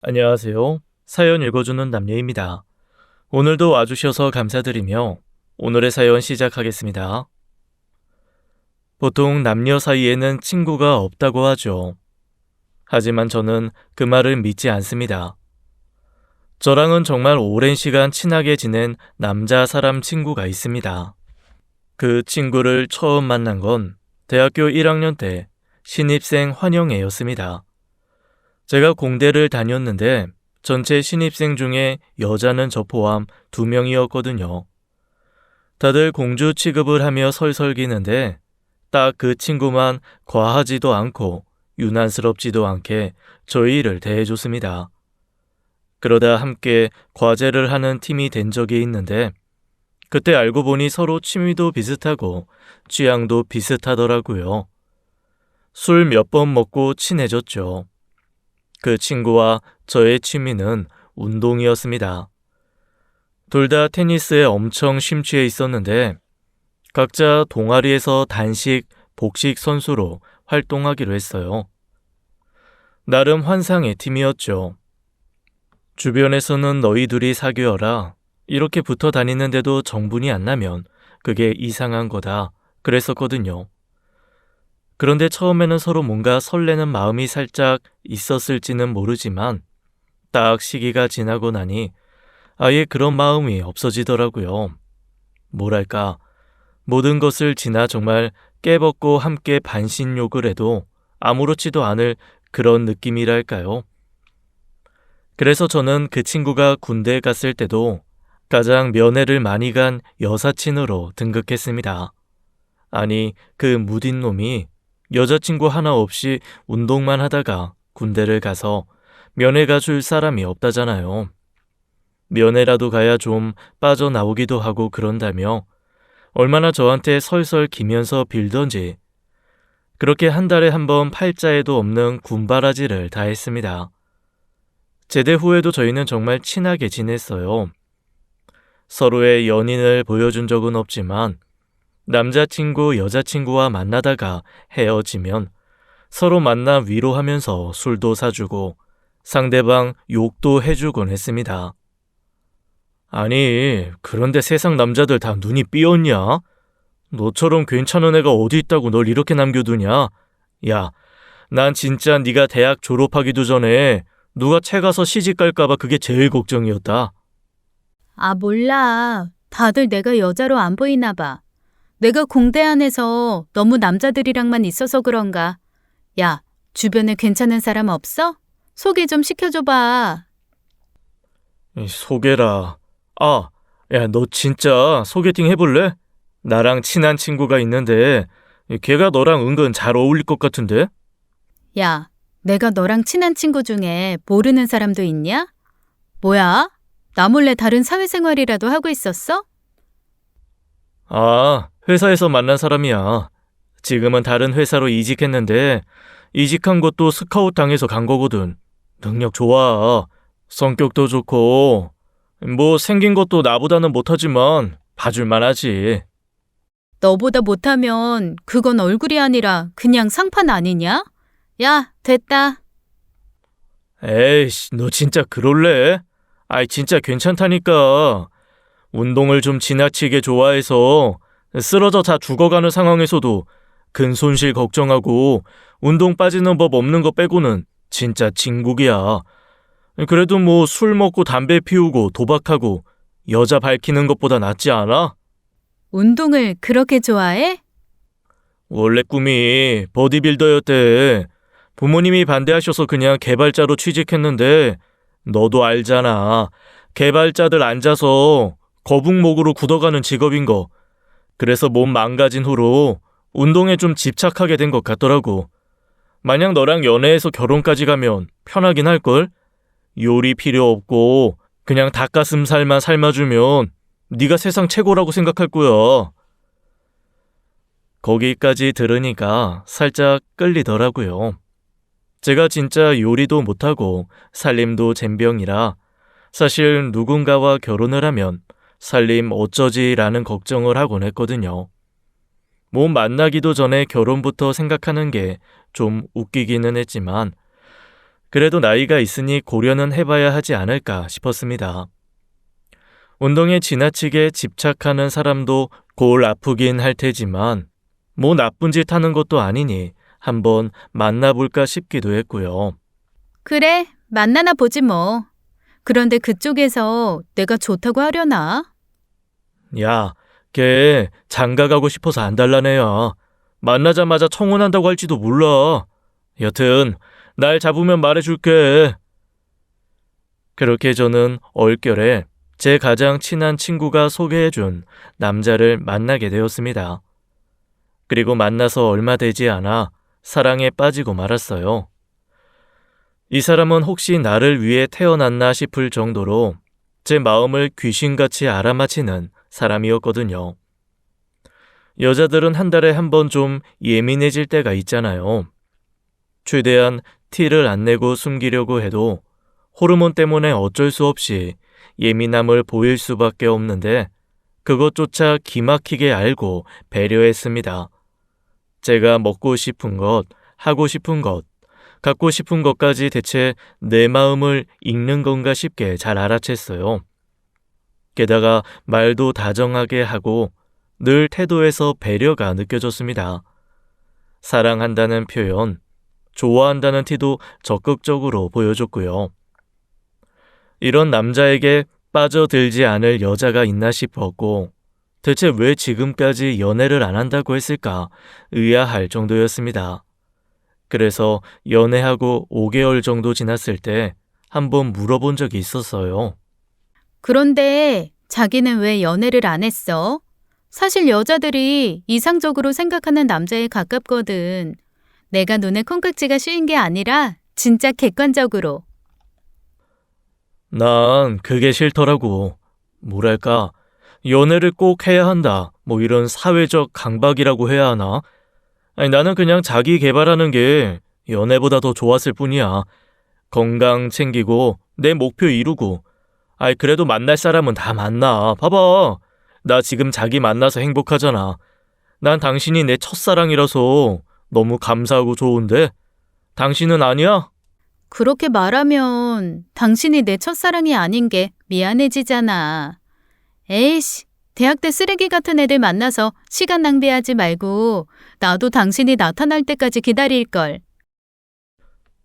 안녕하세요. 사연 읽어주는 남녀입니다. 오늘도 와주셔서 감사드리며 오늘의 사연 시작하겠습니다. 보통 남녀 사이에는 친구가 없다고 하죠. 하지만 저는 그 말을 믿지 않습니다. 저랑은 정말 오랜 시간 친하게 지낸 남자 사람 친구가 있습니다. 그 친구를 처음 만난 건 대학교 1학년 때 신입생 환영회였습니다. 제가 공대를 다녔는데 전체 신입생 중에 여자는 저 포함 2명이었거든요. 다들 공주 취급을 하며 설설기는데 딱 그 친구만 과하지도 않고 유난스럽지도 않게 저희를 대해줬습니다. 그러다 함께 과제를 하는 팀이 된 적이 있는데 그때 알고 보니 서로 취미도 비슷하고 취향도 비슷하더라고요. 술 몇 번 먹고 친해졌죠. 그 친구와 저의 취미는 운동이었습니다. 둘 다 테니스에 엄청 심취해 있었는데 각자 동아리에서 단식, 복식 선수로 활동하기로 했어요. 나름 환상의 팀이었죠. 주변에서는 너희 둘이 사귀어라. 이렇게 붙어 다니는데도 정분이 안 나면 그게 이상한 거다. 그랬었거든요. 그런데 처음에는 서로 뭔가 설레는 마음이 살짝 있었을지는 모르지만 딱 시기가 지나고 나니 아예 그런 마음이 없어지더라고요. 뭐랄까, 모든 것을 지나 정말 깨벗고 함께 반신욕을 해도 아무렇지도 않을 그런 느낌이랄까요. 그래서 저는 그 친구가 군대에 갔을 때도 가장 면회를 많이 간 여사친으로 등극했습니다. 아니, 그 무딘 놈이 여자친구 하나 없이 운동만 하다가 군대를 가서 면회 가줄 사람이 없다잖아요. 면회라도 가야 좀 빠져나오기도 하고 그런다며 얼마나 저한테 설설 기면서 빌던지 그렇게 한 달에 한 번 팔자에도 없는 군바라지를 다 했습니다. 제대 후에도 저희는 정말 친하게 지냈어요. 서로의 연인을 보여준 적은 없지만 남자친구, 여자친구와 만나다가 헤어지면 서로 만나 위로하면서 술도 사주고 상대방 욕도 해주곤 했습니다. 아니, 그런데 세상 남자들 다 눈이 삐었냐? 너처럼 괜찮은 애가 어디 있다고 널 이렇게 남겨두냐? 야, 난 진짜 네가 대학 졸업하기도 전에 누가 채 가서 시집 갈까봐 그게 제일 걱정이었다. 아, 몰라. 다들 내가 여자로 안 보이나 봐. 내가 공대 안에서 너무 남자들이랑만 있어서 그런가. 야, 주변에 괜찮은 사람 없어? 소개 좀 시켜줘봐. 소개라. 아, 야, 너 진짜 소개팅 해볼래? 나랑 친한 친구가 있는데 걔가 너랑 은근 잘 어울릴 것 같은데? 야, 내가 너랑 친한 친구 중에 모르는 사람도 있냐? 뭐야? 나 몰래 다른 사회생활이라도 하고 있었어? 아, 회사에서 만난 사람이야. 지금은 다른 회사로 이직했는데 이직한 것도 스카웃 당해서 간 거거든. 능력 좋아. 성격도 좋고 뭐 생긴 것도 나보다는 못하지만 봐줄만 하지. 너보다 못하면 그건 얼굴이 아니라 그냥 상판 아니냐? 야, 됐다. 에이씨, 너 진짜 그럴래? 아이, 진짜 괜찮다니까. 운동을 좀 지나치게 좋아해서 쓰러져 다 죽어가는 상황에서도 근 손실 걱정하고 운동 빠지는 법 없는 거 빼고는 진짜 진국이야. 그래도 뭐 술 먹고 담배 피우고 도박하고 여자 밝히는 것보다 낫지 않아? 운동을 그렇게 좋아해? 원래 꿈이 보디빌더였대. 부모님이 반대하셔서 그냥 개발자로 취직했는데 너도 알잖아. 개발자들 앉아서 거북목으로 굳어가는 직업인 거. 그래서 몸 망가진 후로 운동에 좀 집착하게 된 것 같더라고. 만약 너랑 연애해서 결혼까지 가면 편하긴 할걸? 요리 필요 없고 그냥 닭가슴살만 삶아주면 네가 세상 최고라고 생각할 거야. 거기까지 들으니까 살짝 끌리더라고요. 제가 진짜 요리도 못하고 살림도 젬병이라 사실 누군가와 결혼을 하면 살림 어쩌지라는 걱정을 하곤 했거든요. 몸 만나기도 전에 결혼부터 생각하는 게 좀 웃기기는 했지만 그래도 나이가 있으니 고려는 해봐야 하지 않을까 싶었습니다. 운동에 지나치게 집착하는 사람도 골 아프긴 할 테지만 뭐 나쁜 짓 하는 것도 아니니 한번 만나볼까 싶기도 했고요. 그래, 만나나 보지 뭐. 그런데 그쪽에서 내가 좋다고 하려나? 야, 걔 장가 가고 싶어서 안 달라네요. 만나자마자 청혼한다고 할지도 몰라. 여튼 날 잡으면 말해줄게. 그렇게 저는 얼결에 제 가장 친한 친구가 소개해준 남자를 만나게 되었습니다. 그리고 만나서 얼마 되지 않아 사랑에 빠지고 말았어요. 이 사람은 혹시 나를 위해 태어났나 싶을 정도로 제 마음을 귀신같이 알아맞히는 사람이었거든요. 여자들은 한 달에 한 번 좀 예민해질 때가 있잖아요. 최대한 티를 안 내고 숨기려고 해도 호르몬 때문에 어쩔 수 없이 예민함을 보일 수밖에 없는데 그것조차 기막히게 알고 배려했습니다. 제가 먹고 싶은 것, 하고 싶은 것, 갖고 싶은 것까지 대체 내 마음을 읽는 건가 싶게 잘 알아챘어요. 게다가 말도 다정하게 하고 늘 태도에서 배려가 느껴졌습니다. 사랑한다는 표현, 좋아한다는 티도 적극적으로 보여줬고요. 이런 남자에게 빠져들지 않을 여자가 있나 싶었고 대체 왜 지금까지 연애를 안 한다고 했을까 의아할 정도였습니다. 그래서 연애하고 5개월 정도 지났을 때 한번 물어본 적이 있었어요. 그런데 자기는 왜 연애를 안 했어? 사실 여자들이 이상적으로 생각하는 남자에 가깝거든. 내가 눈에 콩깍지가 씌인 게 아니라 진짜 객관적으로. 난 그게 싫더라고. 뭐랄까, 연애를 꼭 해야 한다. 뭐 이런 사회적 강박이라고 해야 하나? 아니, 나는 그냥 자기 개발하는 게 연애보다 더 좋았을 뿐이야. 건강 챙기고 내 목표 이루고. 아이, 그래도 만날 사람은 다 만나. 봐봐. 나 지금 자기 만나서 행복하잖아. 난 당신이 내 첫사랑이라서 너무 감사하고 좋은데 당신은 아니야? 그렇게 말하면 당신이 내 첫사랑이 아닌 게 미안해지잖아. 에이씨, 대학 때 쓰레기 같은 애들 만나서 시간 낭비하지 말고 나도 당신이 나타날 때까지 기다릴걸.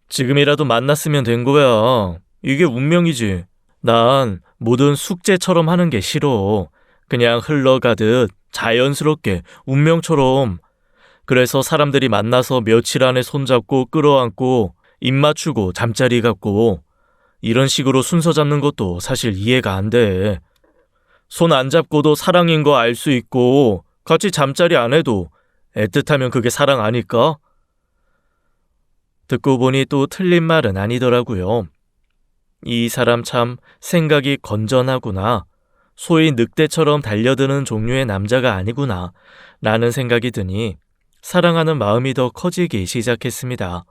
지금이라도 만났으면 된 거야. 이게 운명이지. 난 뭐든 숙제처럼 하는 게 싫어. 그냥 흘러가듯 자연스럽게 운명처럼. 그래서 사람들이 만나서 며칠 안에 손잡고 끌어안고 입 맞추고 잠자리 갖고 이런 식으로 순서 잡는 것도 사실 이해가 안 돼. 손 안 잡고도 사랑인 거 알 수 있고 같이 잠자리 안 해도 애틋하면 그게 사랑 아닐까? 듣고 보니 또 틀린 말은 아니더라고요. 이 사람 참 생각이 건전하구나. 소위 늑대처럼 달려드는 종류의 남자가 아니구나 라는 생각이 드니 사랑하는 마음이 더 커지기 시작했습니다.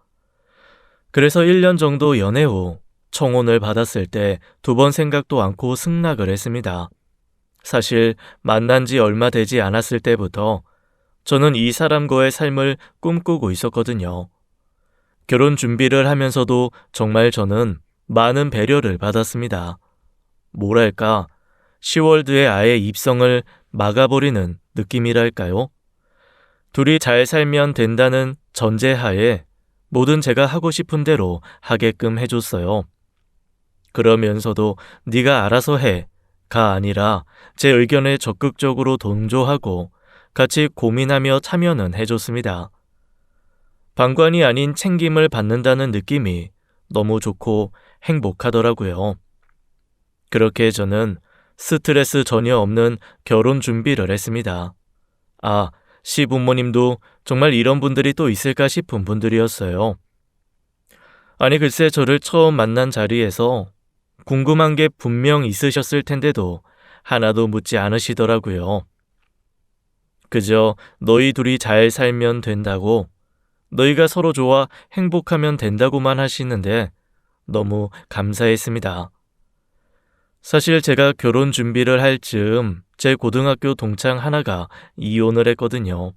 그래서 1년 정도 연애 후 청혼을 받았을 때 2번 생각도 않고 승낙을 했습니다. 사실 만난 지 얼마 되지 않았을 때부터 저는 이 사람과의 삶을 꿈꾸고 있었거든요. 결혼 준비를 하면서도 정말 저는 많은 배려를 받았습니다. 뭐랄까, 10월드에 아예 입성을 막아버리는 느낌이랄까요? 둘이 잘 살면 된다는 전제하에 뭐든 제가 하고 싶은 대로 하게끔 해줬어요. 그러면서도 네가 알아서 해가 아니라 제 의견에 적극적으로 동조하고 같이 고민하며 참여는 해줬습니다. 방관이 아닌 챙김을 받는다는 느낌이 너무 좋고 행복하더라고요. 그렇게 저는 스트레스 전혀 없는 결혼 준비를 했습니다. 아, 시부모님도 정말 이런 분들이 또 있을까 싶은 분들이었어요. 아니 글쎄 저를 처음 만난 자리에서 궁금한 게 분명 있으셨을 텐데도 하나도 묻지 않으시더라고요. 그저 너희 둘이 잘 살면 된다고, 너희가 서로 좋아 행복하면 된다고만 하시는데 너무 감사했습니다. 사실 제가 결혼 준비를 할 즈음 제 고등학교 동창 하나가 이혼을 했거든요.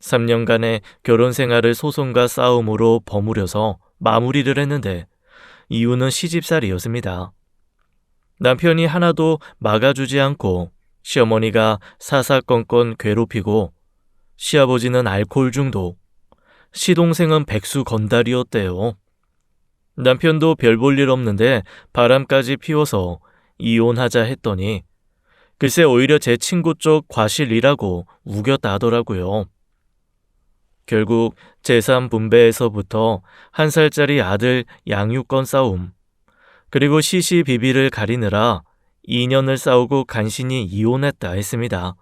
3년간의 결혼 생활을 소송과 싸움으로 버무려서 마무리를 했는데 이유는 시집살이였습니다. 남편이 하나도 막아주지 않고 시어머니가 사사건건 괴롭히고 시아버지는 알코올 중독, 시동생은 백수 건달이었대요. 남편도 별 볼 일 없는데 바람까지 피워서 이혼하자 했더니 글쎄 오히려 제 친구 쪽 과실이라고 우겼다 하더라고요. 결국 재산 분배에서부터 1살짜리 아들 양육권 싸움, 그리고 시시비비를 가리느라 2년을 싸우고 간신히 이혼했다 했습니다.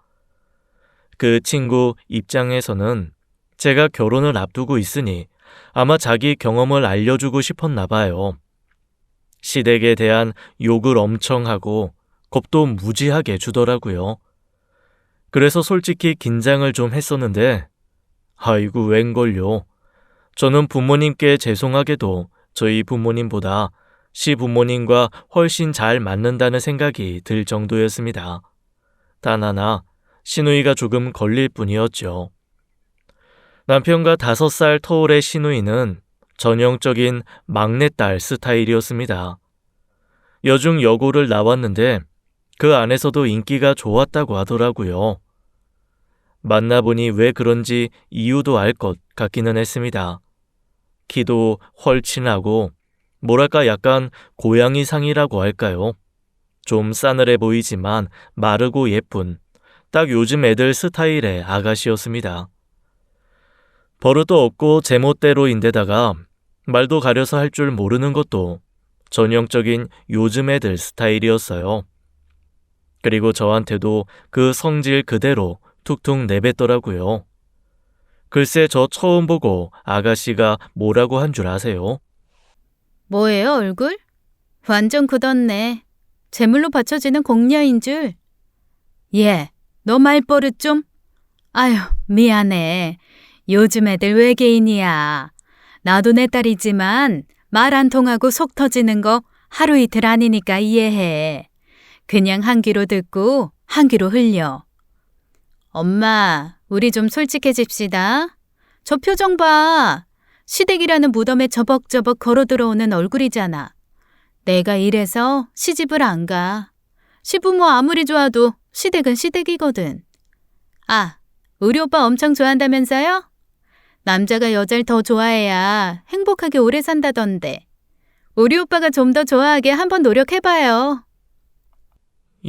그 친구 입장에서는 제가 결혼을 앞두고 있으니 아마 자기 경험을 알려주고 싶었나 봐요. 시댁에 대한 욕을 엄청 하고 겁도 무지하게 주더라고요. 그래서 솔직히 긴장을 좀 했었는데 아이고 웬걸요. 저는 부모님께 죄송하게도 저희 부모님보다 시부모님과 훨씬 잘 맞는다는 생각이 들 정도였습니다. 단 하나 시누이가 조금 걸릴 뿐이었죠. 남편과 5살 터울의 시누이는 전형적인 막내딸 스타일이었습니다. 여중 여고를 나왔는데 그 안에서도 인기가 좋았다고 하더라고요. 만나보니 왜 그런지 이유도 알 것 같기는 했습니다. 키도 훨씬 하고 뭐랄까 약간 고양이상이라고 할까요? 좀 싸늘해 보이지만 마르고 예쁜 딱 요즘 애들 스타일의 아가씨였습니다. 버릇도 없고 제멋대로인데다가 말도 가려서 할 줄 모르는 것도 전형적인 요즘 애들 스타일이었어요. 그리고 저한테도 그 성질 그대로 툭툭 내뱉더라고요. 글쎄 저 처음 보고 아가씨가 뭐라고 한 줄 아세요? 뭐예요, 얼굴? 완전 굳었네. 제물로 바쳐지는 공녀인 줄. 얘, 너 말버릇 좀? 아휴, 미안해. 요즘 애들 외계인이야. 나도 내 딸이지만 말 안 통하고 속 터지는 거 하루 이틀 아니니까 이해해. 그냥 한 귀로 듣고 한 귀로 흘려. 엄마, 우리 좀 솔직해집시다. 저 표정 봐. 시댁이라는 무덤에 저벅저벅 걸어 들어오는 얼굴이잖아. 내가 이래서 시집을 안 가. 시부모 아무리 좋아도 시댁은 시댁이거든. 아, 우리 오빠 엄청 좋아한다면서요? 남자가 여자를 더 좋아해야 행복하게 오래 산다던데. 우리 오빠가 좀 더 좋아하게 한번 노력해봐요.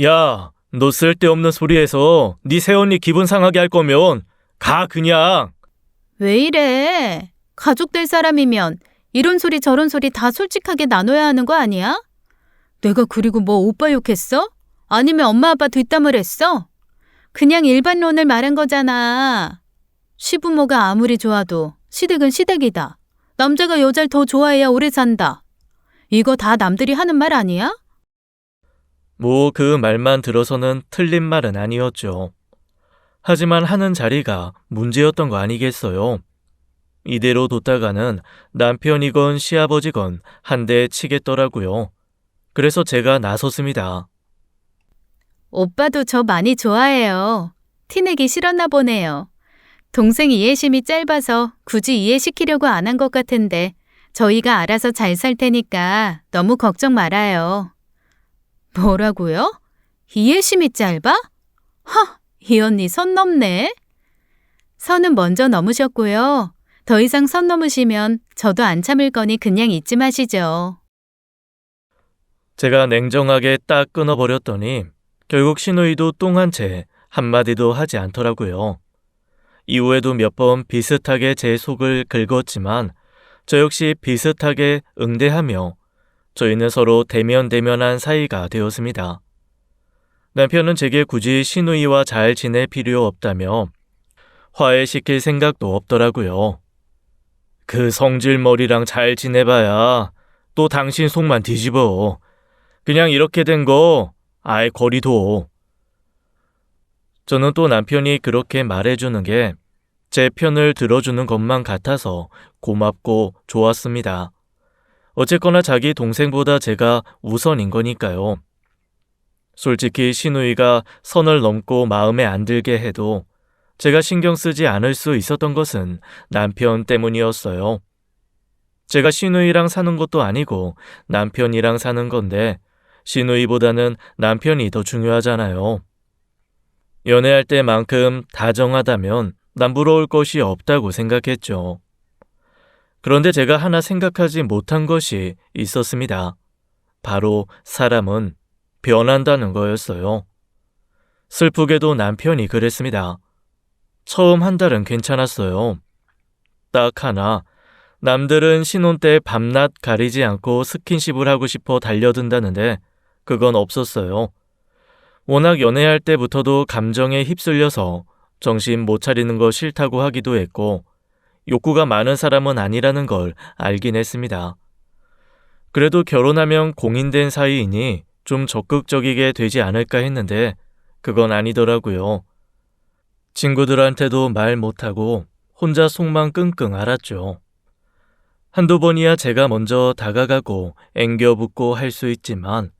야, 너 쓸데없는 소리해서 네 새언니 기분 상하게 할 거면 가 그냥. 왜 이래? 가족 될 사람이면 이런 소리 저런 소리 다 솔직하게 나눠야 하는 거 아니야? 내가 그리고 뭐 오빠 욕했어? 아니면 엄마 아빠 뒷담을 했어? 그냥 일반론을 말한 거잖아. 시부모가 아무리 좋아도 시댁은 시댁이다. 남자가 여자를 더 좋아해야 오래 산다. 이거 다 남들이 하는 말 아니야? 뭐 그 말만 들어서는 틀린 말은 아니었죠. 하지만 하는 자리가 문제였던 거 아니겠어요. 이대로 뒀다가는 남편이건 시아버지건 한 대 치겠더라고요. 그래서 제가 나섰습니다. 오빠도 저 많이 좋아해요. 티내기 싫었나 보네요. 동생 이해심이 짧아서 굳이 이해시키려고 안 한 것 같은데 저희가 알아서 잘 살 테니까 너무 걱정 말아요. 뭐라고요? 이해심이 짧아? 허, 이 언니 선 넘네. 선은 먼저 넘으셨고요. 더 이상 선 넘으시면 저도 안 참을 거니 그냥 잊지 마시죠. 제가 냉정하게 딱 끊어버렸더니 결국 시누이도 뚱한 채 한마디도 하지 않더라고요. 이후에도 몇 번 비슷하게 제 속을 긁었지만 저 역시 비슷하게 응대하며 저희는 서로 대면대면한 사이가 되었습니다. 남편은 제게 굳이 시누이와 잘 지낼 필요 없다며 화해시킬 생각도 없더라고요. 그 성질머리랑 잘 지내봐야 또 당신 속만 뒤집어. 그냥 이렇게 된 거 아예 거리둬. 저는 또 남편이 그렇게 말해주는 게 제 편을 들어주는 것만 같아서 고맙고 좋았습니다. 어쨌거나 자기 동생보다 제가 우선인 거니까요. 솔직히 시누이가 선을 넘고 마음에 안 들게 해도 제가 신경 쓰지 않을 수 있었던 것은 남편 때문이었어요. 제가 시누이랑 사는 것도 아니고 남편이랑 사는 건데 시누이보다는 남편이 더 중요하잖아요. 연애할 때만큼 다정하다면 난 부러울 것이 없다고 생각했죠. 그런데 제가 하나 생각하지 못한 것이 있었습니다. 바로 사람은 변한다는 거였어요. 슬프게도 남편이 그랬습니다. 처음 한 달은 괜찮았어요. 딱 하나, 남들은 신혼 때 밤낮 가리지 않고 스킨십을 하고 싶어 달려든다는데 그건 없었어요. 워낙 연애할 때부터도 감정에 휩쓸려서 정신 못 차리는 거 싫다고 하기도 했고 욕구가 많은 사람은 아니라는 걸 알긴 했습니다. 그래도 결혼하면 공인된 사이이니 좀 적극적이게 되지 않을까 했는데 그건 아니더라고요. 친구들한테도 말 못하고 혼자 속만 끙끙 앓았죠. 한두 번이야 제가 먼저 다가가고 앵겨붙고 할 수 있지만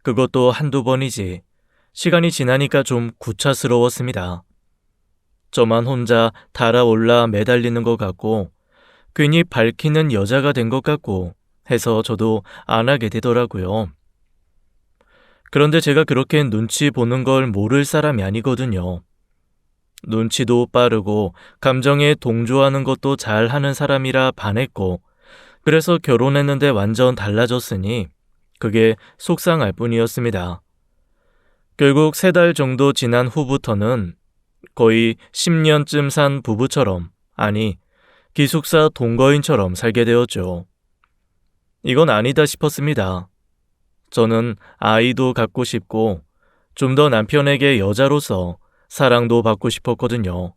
그것도 한두 번이지 시간이 지나니까 좀 구차스러웠습니다. 저만 혼자 달아올라 매달리는 것 같고 괜히 밝히는 여자가 된 것 같고 해서 저도 안 하게 되더라고요. 그런데 제가 그렇게 눈치 보는 걸 모를 사람이 아니거든요. 눈치도 빠르고 감정에 동조하는 것도 잘하는 사람이라 반했고 그래서 결혼했는데 완전 달라졌으니 그게 속상할 뿐이었습니다. 결국 3달 정도 지난 후부터는 거의 10년쯤 산 부부처럼, 아니 기숙사 동거인처럼 살게 되었죠. 이건 아니다 싶었습니다. 저는 아이도 갖고 싶고 좀 더 남편에게 여자로서 사랑도 받고 싶었거든요.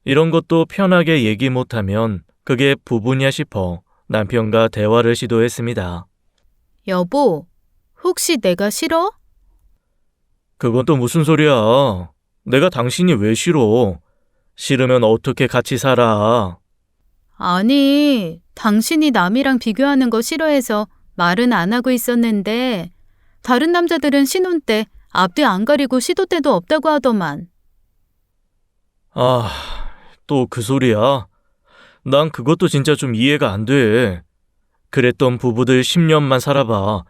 이런 것도 편하게 얘기 못하면 그게 부부냐 싶어 남편과 대화를 시도했습니다. 여보, 혹시 내가 싫어? 그건 또 무슨 소리야? 내가 당신이 왜 싫어? 싫으면 어떻게 같이 살아? 아니, 당신이 남이랑 비교하는 거 싫어해서 말은 안 하고 있었는데 다른 남자들은 신혼 때 앞뒤 안 가리고 시도 때도 없다고 하더만. 아, 또 그 소리야? 난 그것도 진짜 좀 이해가 안 돼. 그랬던 부부들 10년만 살아봐.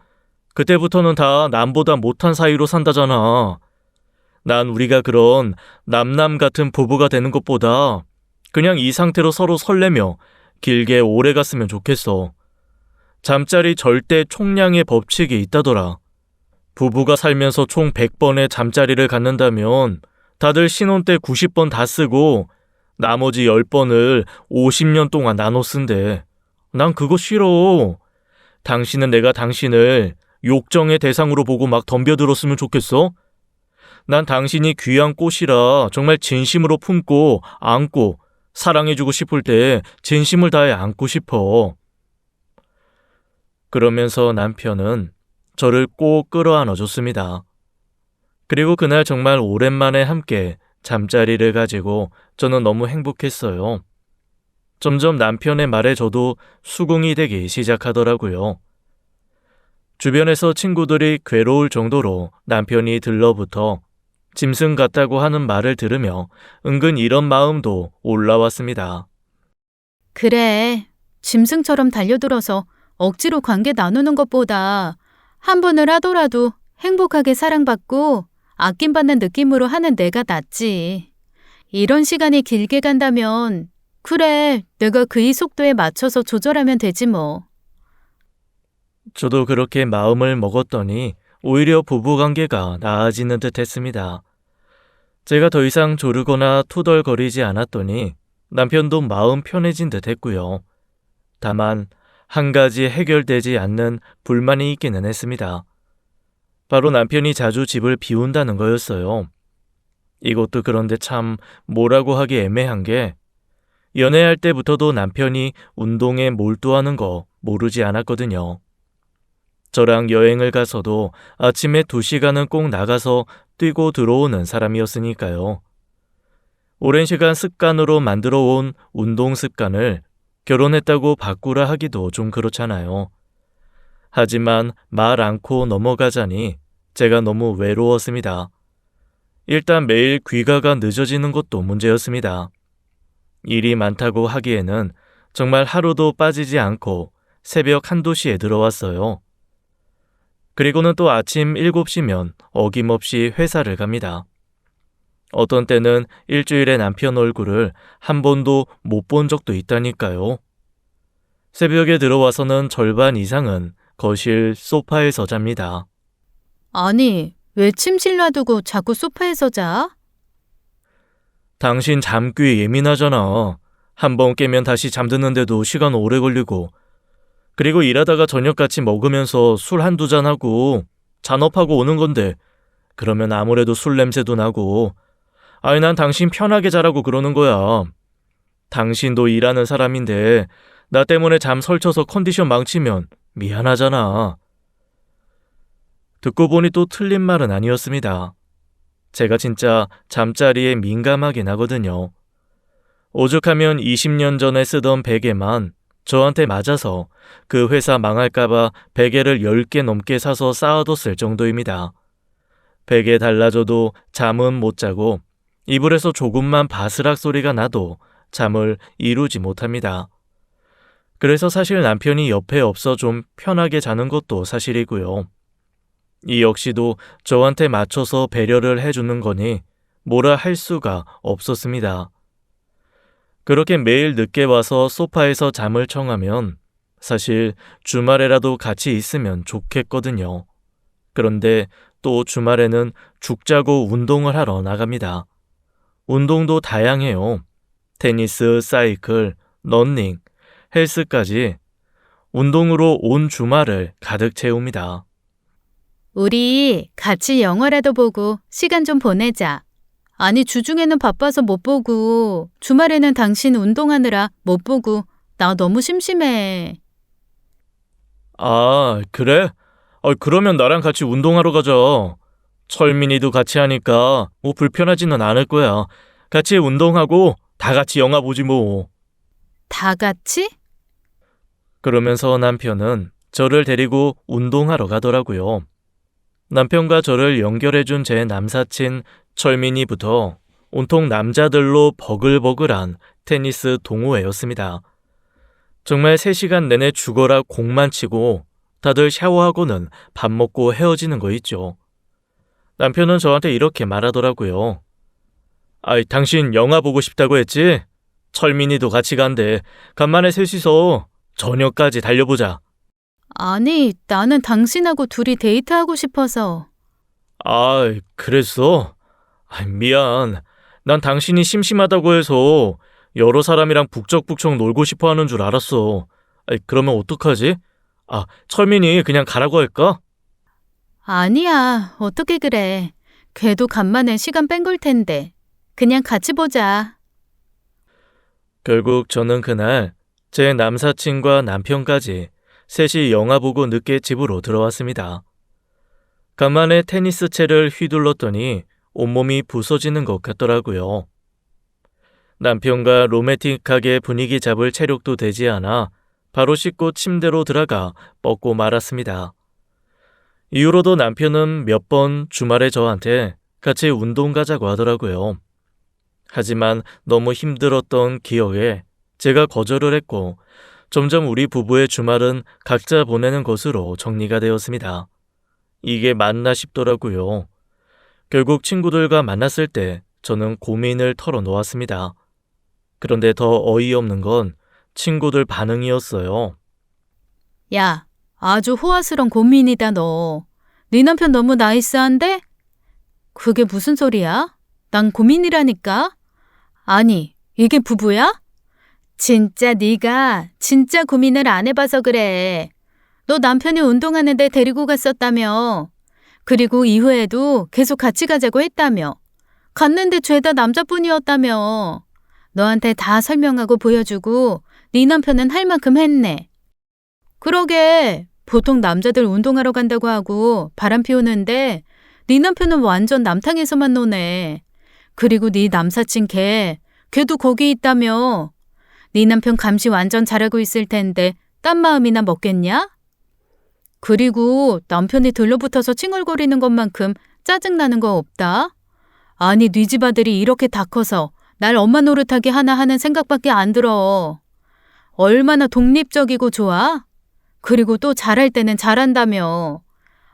그때부터는 다 남보다 못한 사이로 산다잖아. 난 우리가 그런 남남 같은 부부가 되는 것보다 그냥 이 상태로 서로 설레며 길게 오래 갔으면 좋겠어. 잠자리 절대 총량의 법칙이 있다더라. 부부가 살면서 총 100번의 잠자리를 갖는다면 다들 신혼 때 90번 다 쓰고 나머지 10번을 50년 동안 나눠 쓴대. 난 그거 싫어. 당신은 내가 당신을 욕정의 대상으로 보고 막 덤벼들었으면 좋겠어? 난 당신이 귀한 꽃이라 정말 진심으로 품고 안고 사랑해주고 싶을 때 진심을 다해 안고 싶어. 그러면서 남편은 저를 꼭 끌어안아줬습니다. 그리고 그날 정말 오랜만에 함께 잠자리를 가지고 저는 너무 행복했어요. 점점 남편의 말에 저도 수긍이 되기 시작하더라고요. 주변에서 친구들이 괴로울 정도로 남편이 들러붙어 짐승 같다고 하는 말을 들으며 은근 이런 마음도 올라왔습니다. 그래, 짐승처럼 달려들어서 억지로 관계 나누는 것보다 한 번을 하더라도 행복하게 사랑받고 아낌받는 느낌으로 하는 내가 낫지. 이런 시간이 길게 간다면 그래, 내가 그의 속도에 맞춰서 조절하면 되지 뭐. 저도 그렇게 마음을 먹었더니 오히려 부부관계가 나아지는 듯 했습니다. 제가 더 이상 조르거나 투덜거리지 않았더니 남편도 마음 편해진 듯 했고요. 다만 한 가지 해결되지 않는 불만이 있기는 했습니다. 바로 남편이 자주 집을 비운다는 거였어요. 이것도 그런데 참 뭐라고 하기 애매한 게 연애할 때부터도 남편이 운동에 몰두하는 거 모르지 않았거든요. 저랑 여행을 가서도 아침에 2시간은 꼭 나가서 뛰고 들어오는 사람이었으니까요. 오랜 시간 습관으로 만들어 온 운동 습관을 결혼했다고 바꾸라 하기도 좀 그렇잖아요. 하지만 말 않고 넘어가자니 제가 너무 외로웠습니다. 일단 매일 귀가가 늦어지는 것도 문제였습니다. 일이 많다고 하기에는 정말 하루도 빠지지 않고 새벽 1~2시에 들어왔어요. 그리고는 또 아침 7시면 어김없이 회사를 갑니다. 어떤 때는 일주일에 남편 얼굴을 한 번도 못 본 적도 있다니까요. 새벽에 들어와서는 절반 이상은 거실 소파에서 잡니다. 아니, 왜 침실 놔두고 자꾸 소파에서 자? 당신 잠귀 예민하잖아. 한 번 깨면 다시 잠드는데도 시간 오래 걸리고, 그리고 일하다가 저녁같이 먹으면서 술 한두 잔하고 잔업하고 오는 건데, 그러면 아무래도 술 냄새도 나고. 아니, 난 당신 편하게 자라고 그러는 거야. 당신도 일하는 사람인데 나 때문에 잠 설쳐서 컨디션 망치면 미안하잖아. 듣고 보니 또 틀린 말은 아니었습니다. 제가 진짜 잠자리에 민감하긴 하거든요. 오죽하면 20년 전에 쓰던 베개만 저한테 맞아서 그 회사 망할까봐 베개를 10개 넘게 사서 쌓아뒀을 정도입니다. 베개 달라져도 잠은 못 자고 이불에서 조금만 바스락 소리가 나도 잠을 이루지 못합니다. 그래서 사실 남편이 옆에 없어 좀 편하게 자는 것도 사실이고요. 이 역시도 저한테 맞춰서 배려를 해주는 거니 뭐라 할 수가 없었습니다. 그렇게 매일 늦게 와서 소파에서 잠을 청하면 사실 주말에라도 같이 있으면 좋겠거든요. 그런데 또 주말에는 죽 자고 운동을 하러 나갑니다. 운동도 다양해요. 테니스, 사이클, 러닝, 헬스까지 운동으로 온 주말을 가득 채웁니다. 우리 같이 영화라도 보고 시간 좀 보내자. 아니, 주중에는 바빠서 못 보고, 주말에는 당신 운동하느라 못 보고, 나 너무 심심해. 아, 그래? 그러면 나랑 같이 운동하러 가자. 철민이도 같이 하니까 뭐 불편하지는 않을 거야. 같이 운동하고 다 같이 영화 보지 뭐. 다 같이? 그러면서 남편은 저를 데리고 운동하러 가더라고요. 남편과 저를 연결해준 제 남사친 철민이부터 온통 남자들로 버글버글한 테니스 동호회였습니다. 정말 3시간 내내 죽어라 공만 치고 다들 샤워하고는 밥 먹고 헤어지는 거 있죠. 남편은 저한테 이렇게 말하더라고요. 아이, 당신 영화 보고 싶다고 했지? 철민이도 같이 간대. 간만에 셋이서 저녁까지 달려보자. 아니, 나는 당신하고 둘이 데이트하고 싶어서. 아, 그랬어? 미안. 난 당신이 심심하다고 해서 여러 사람이랑 북적북적 놀고 싶어 하는 줄 알았어. 그러면 어떡하지? 철민이 그냥 가라고 할까? 아니야, 어떻게 그래. 걔도 간만에 시간 뺀 걸 텐데. 그냥 같이 보자. 결국 저는 그날 제 남사친과 남편까지 셋이 영화 보고 늦게 집으로 들어왔습니다. 간만에 테니스 채를 휘둘렀더니 온몸이 부서지는 것 같더라고요. 남편과 로맨틱하게 분위기 잡을 체력도 되지 않아 바로 씻고 침대로 들어가 뻗고 말았습니다. 이후로도 남편은 몇 번 주말에 저한테 같이 운동 가자고 하더라고요. 하지만 너무 힘들었던 기억에 제가 거절을 했고 점점 우리 부부의 주말은 각자 보내는 것으로 정리가 되었습니다. 이게 맞나 싶더라고요. 결국 친구들과 만났을 때 저는 고민을 털어놓았습니다. 그런데 더 어이없는 건 친구들 반응이었어요. 야, 아주 호화스러운 고민이다, 너. 네 남편 너무 나이스한데? 그게 무슨 소리야? 난 고민이라니까. 아니, 이게 부부야? 진짜 네가 진짜 고민을 안 해봐서 그래. 너 남편이 운동하는데 데리고 갔었다며. 그리고 이후에도 계속 같이 가자고 했다며. 갔는데 죄다 남자뿐이었다며. 너한테 다 설명하고 보여주고 네 남편은 할 만큼 했네. 그러게, 보통 남자들 운동하러 간다고 하고 바람 피우는데 네 남편은 완전 남탕에서만 노네. 그리고 네 남사친 걔도 거기 있다며. 네 남편 감시 완전 잘하고 있을 텐데 딴 마음이나 먹겠냐? 그리고 남편이 들러붙어서 칭얼거리는 것만큼 짜증나는 거 없다? 아니, 네 집 아들이 이렇게 다 커서 날 엄마 노릇하게 하나 하는 생각밖에 안 들어. 얼마나 독립적이고 좋아? 그리고 또 잘할 때는 잘한다며.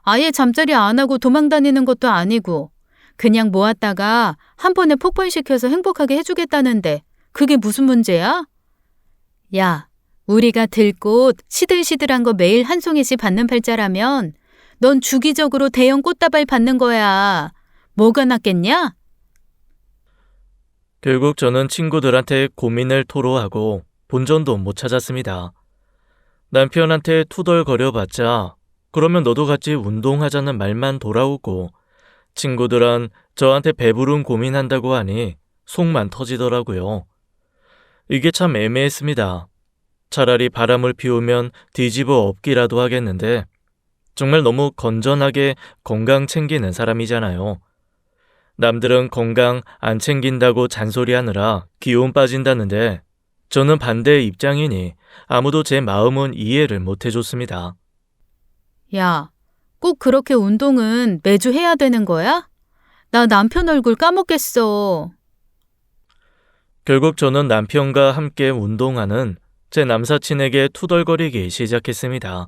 아예 잠자리 안 하고 도망 다니는 것도 아니고 그냥 모았다가 한 번에 폭발시켜서 행복하게 해주겠다는데 그게 무슨 문제야? 야, 우리가 들꽃 시들시들한 거 매일 한 송이씩 받는 팔자라면 넌 주기적으로 대형 꽃다발 받는 거야. 뭐가 낫겠냐? 결국 저는 친구들한테 고민을 토로하고 본전도 못 찾았습니다. 남편한테 투덜거려봤자 그러면 너도 같이 운동하자는 말만 돌아오고 친구들은 저한테 배부른 고민한다고 하니 속만 터지더라고요. 이게 참 애매했습니다. 차라리 바람을 피우면 뒤집어 엎기라도 하겠는데 정말 너무 건전하게 건강 챙기는 사람이잖아요. 남들은 건강 안 챙긴다고 잔소리하느라 기운 빠진다는데 저는 반대의 입장이니 아무도 제 마음은 이해를 못 해줬습니다. 야, 꼭 그렇게 운동은 매주 해야 되는 거야? 나 남편 얼굴 까먹겠어. 결국 저는 남편과 함께 운동하는 제 남사친에게 투덜거리기 시작했습니다.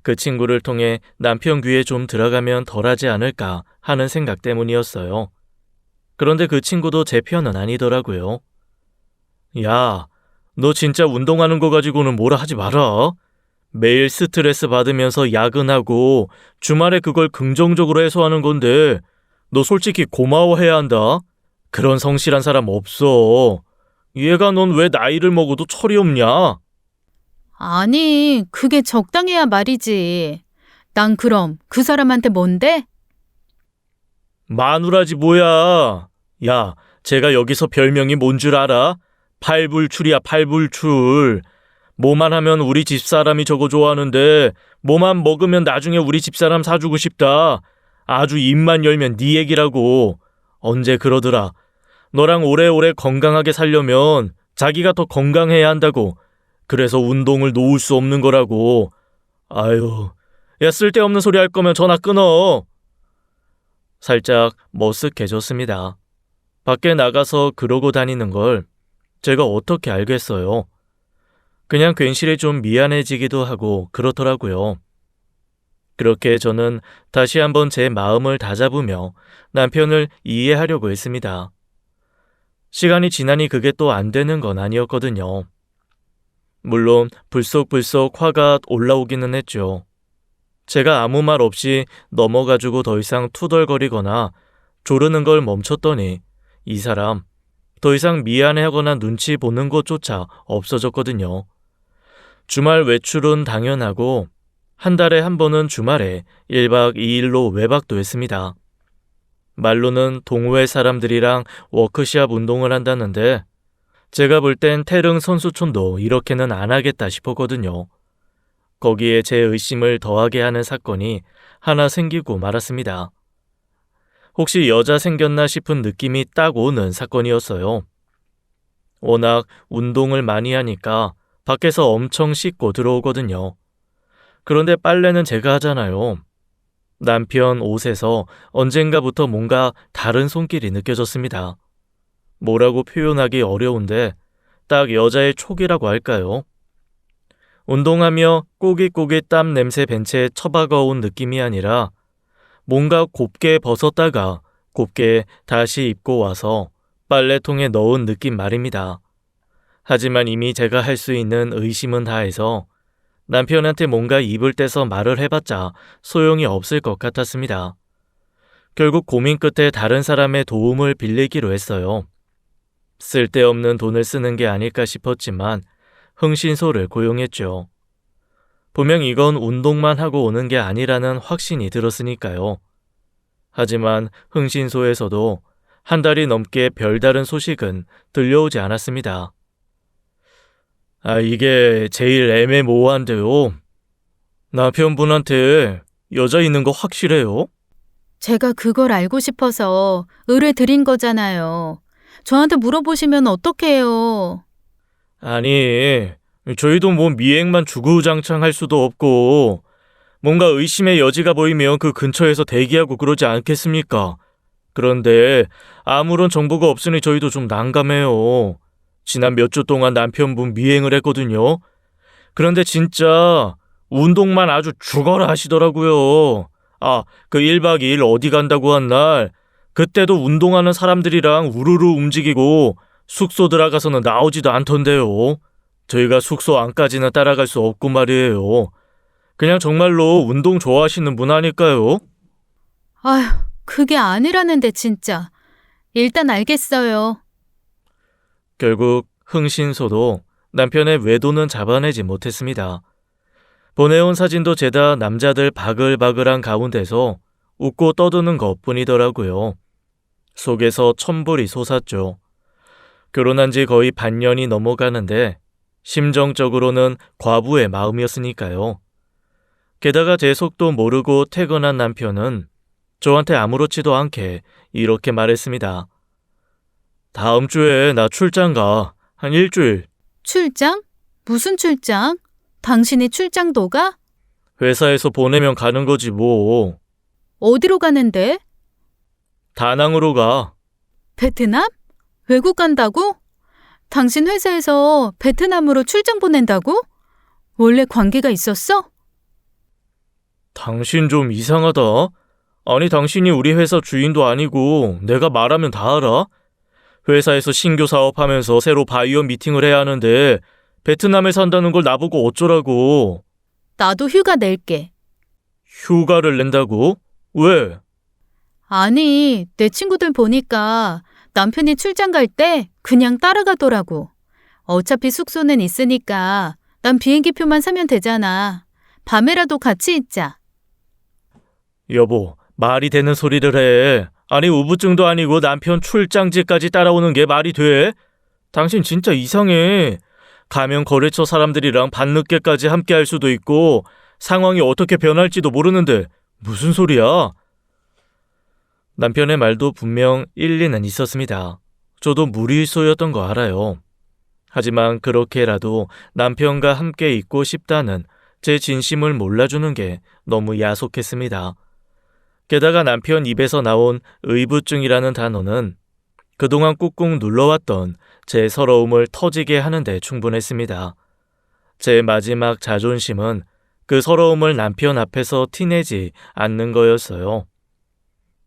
그 친구를 통해 남편 귀에 좀 들어가면 덜하지 않을까 하는 생각 때문이었어요. 그런데 그 친구도 제 편은 아니더라고요. 야, 너 진짜 운동하는 거 가지고는 뭐라 하지 마라. 매일 스트레스 받으면서 야근하고 주말에 그걸 긍정적으로 해소하는 건데 너 솔직히 고마워해야 한다. 그런 성실한 사람 없어. 얘가 넌 왜 나이를 먹어도 철이 없냐? 아니, 그게 적당해야 말이지. 난 그럼 그 사람한테 뭔데? 마누라지 뭐야. 야, 제가 여기서 별명이 뭔 줄 알아? 팔불출이야, 팔불출. 뭐만 하면 우리 집사람이 저거 좋아하는데 뭐만 먹으면 나중에 우리 집사람 사주고 싶다. 아주 입만 열면 네 얘기라고. 언제 그러더라. 너랑 오래오래 건강하게 살려면 자기가 더 건강해야 한다고. 그래서 운동을 놓을 수 없는 거라고. 아유, 야, 쓸데없는 소리 할 거면 전화 끊어. 살짝 머쓱해졌습니다. 밖에 나가서 그러고 다니는 걸 제가 어떻게 알겠어요. 그냥 괜시리 좀 미안해지기도 하고 그렇더라고요. 그렇게 저는 다시 한번 제 마음을 다잡으며 남편을 이해하려고 했습니다. 시간이 지나니 그게 또 안 되는 건 아니었거든요. 물론 불쑥불쑥 화가 올라오기는 했죠. 제가 아무 말 없이 넘어가지고 더 이상 투덜거리거나 조르는 걸 멈췄더니 이 사람 더 이상 미안해하거나 눈치 보는 것조차 없어졌거든요. 주말 외출은 당연하고 한 달에 한 번은 주말에 1박 2일로 외박도 했습니다. 말로는 동호회 사람들이랑 워크숍 운동을 한다는데 제가 볼 땐 태릉 선수촌도 이렇게는 안 하겠다 싶었거든요. 거기에 제 의심을 더하게 하는 사건이 하나 생기고 말았습니다. 혹시 여자 생겼나 싶은 느낌이 딱 오는 사건이었어요. 워낙 운동을 많이 하니까 밖에서 엄청 씻고 들어오거든요. 그런데 빨래는 제가 하잖아요. 남편 옷에서 언젠가부터 뭔가 다른 손길이 느껴졌습니다. 뭐라고 표현하기 어려운데 딱 여자의 촉이라고 할까요? 운동하며 꼬깃꼬깃 땀 냄새 벤치에 처박아온 느낌이 아니라 뭔가 곱게 벗었다가 곱게 다시 입고 와서 빨래통에 넣은 느낌 말입니다. 하지만 이미 제가 할 수 있는 의심은 다해서 남편한테 뭔가 입을 떼서 말을 해봤자 소용이 없을 것 같았습니다. 결국 고민 끝에 다른 사람의 도움을 빌리기로 했어요. 쓸데없는 돈을 쓰는 게 아닐까 싶었지만 흥신소를 고용했죠. 분명 이건 운동만 하고 오는 게 아니라는 확신이 들었으니까요. 하지만 흥신소에서도 한 달이 넘게 별다른 소식은 들려오지 않았습니다. 이게 제일 애매모호한데요. 남편분한테 여자 있는 거 확실해요? 제가 그걸 알고 싶어서 의뢰 드린 거잖아요. 저한테 물어보시면 어떡해요. 아니, 저희도 뭐 미행만 주구장창 할 수도 없고 뭔가 의심의 여지가 보이면 그 근처에서 대기하고 그러지 않겠습니까? 그런데 아무런 정보가 없으니 저희도 좀 난감해요. 지난 몇 주 동안 남편분 미행을 했거든요. 그런데 진짜 운동만 아주 죽어라 하시더라고요. 그 1박 2일 어디 간다고 한 날, 그때도 운동하는 사람들이랑 우르르 움직이고 숙소 들어가서는 나오지도 않던데요. 저희가 숙소 안까지는 따라갈 수 없고 말이에요. 그냥 정말로 운동 좋아하시는 분 아닐까요? 아휴, 그게 아니라는데 진짜. 일단 알겠어요. 결국 흥신소도 남편의 외도는 잡아내지 못했습니다. 보내온 사진도 죄다 남자들 바글바글한 가운데서 웃고 떠드는 것뿐이더라고요. 속에서 천불이 솟았죠. 결혼한 지 거의 반년이 넘어가는데 심정적으로는 과부의 마음이었으니까요. 게다가 제 속도 모르고 퇴근한 남편은 저한테 아무렇지도 않게 이렇게 말했습니다. 다음 주에 나 출장 가. 한 일주일. 출장? 무슨 출장? 당신이 출장도 가? 회사에서 보내면 가는 거지 뭐. 어디로 가는데? 다낭으로 가. 베트남? 외국 간다고? 당신 회사에서 베트남으로 출장 보낸다고? 원래 관계가 있었어? 당신 좀 이상하다. 아니 당신이 우리 회사 주인도 아니고 내가 말하면 다 알아? 회사에서 신규 사업하면서 새로 바이어 미팅을 해야 하는데 베트남에 산다는 걸 나보고 어쩌라고. 나도 휴가 낼게. 휴가를 낸다고? 왜? 아니, 내 친구들 보니까 남편이 출장 갈 때 그냥 따라가더라고. 어차피 숙소는 있으니까 난 비행기표만 사면 되잖아. 밤에라도 같이 있자. 여보, 말이 되는 소리를 해. 아니 우부증도 아니고 남편 출장지까지 따라오는 게 말이 돼? 당신 진짜 이상해. 가면 거래처 사람들이랑 밤늦게까지 함께 할 수도 있고 상황이 어떻게 변할지도 모르는데 무슨 소리야? 남편의 말도 분명 일리는 있었습니다. 저도 무리수였던 거 알아요. 하지만 그렇게라도 남편과 함께 있고 싶다는 제 진심을 몰라주는 게 너무 야속했습니다. 게다가 남편 입에서 나온 의부증이라는 단어는 그동안 꾹꾹 눌러왔던 제 서러움을 터지게 하는데 충분했습니다. 제 마지막 자존심은 그 서러움을 남편 앞에서 티내지 않는 거였어요.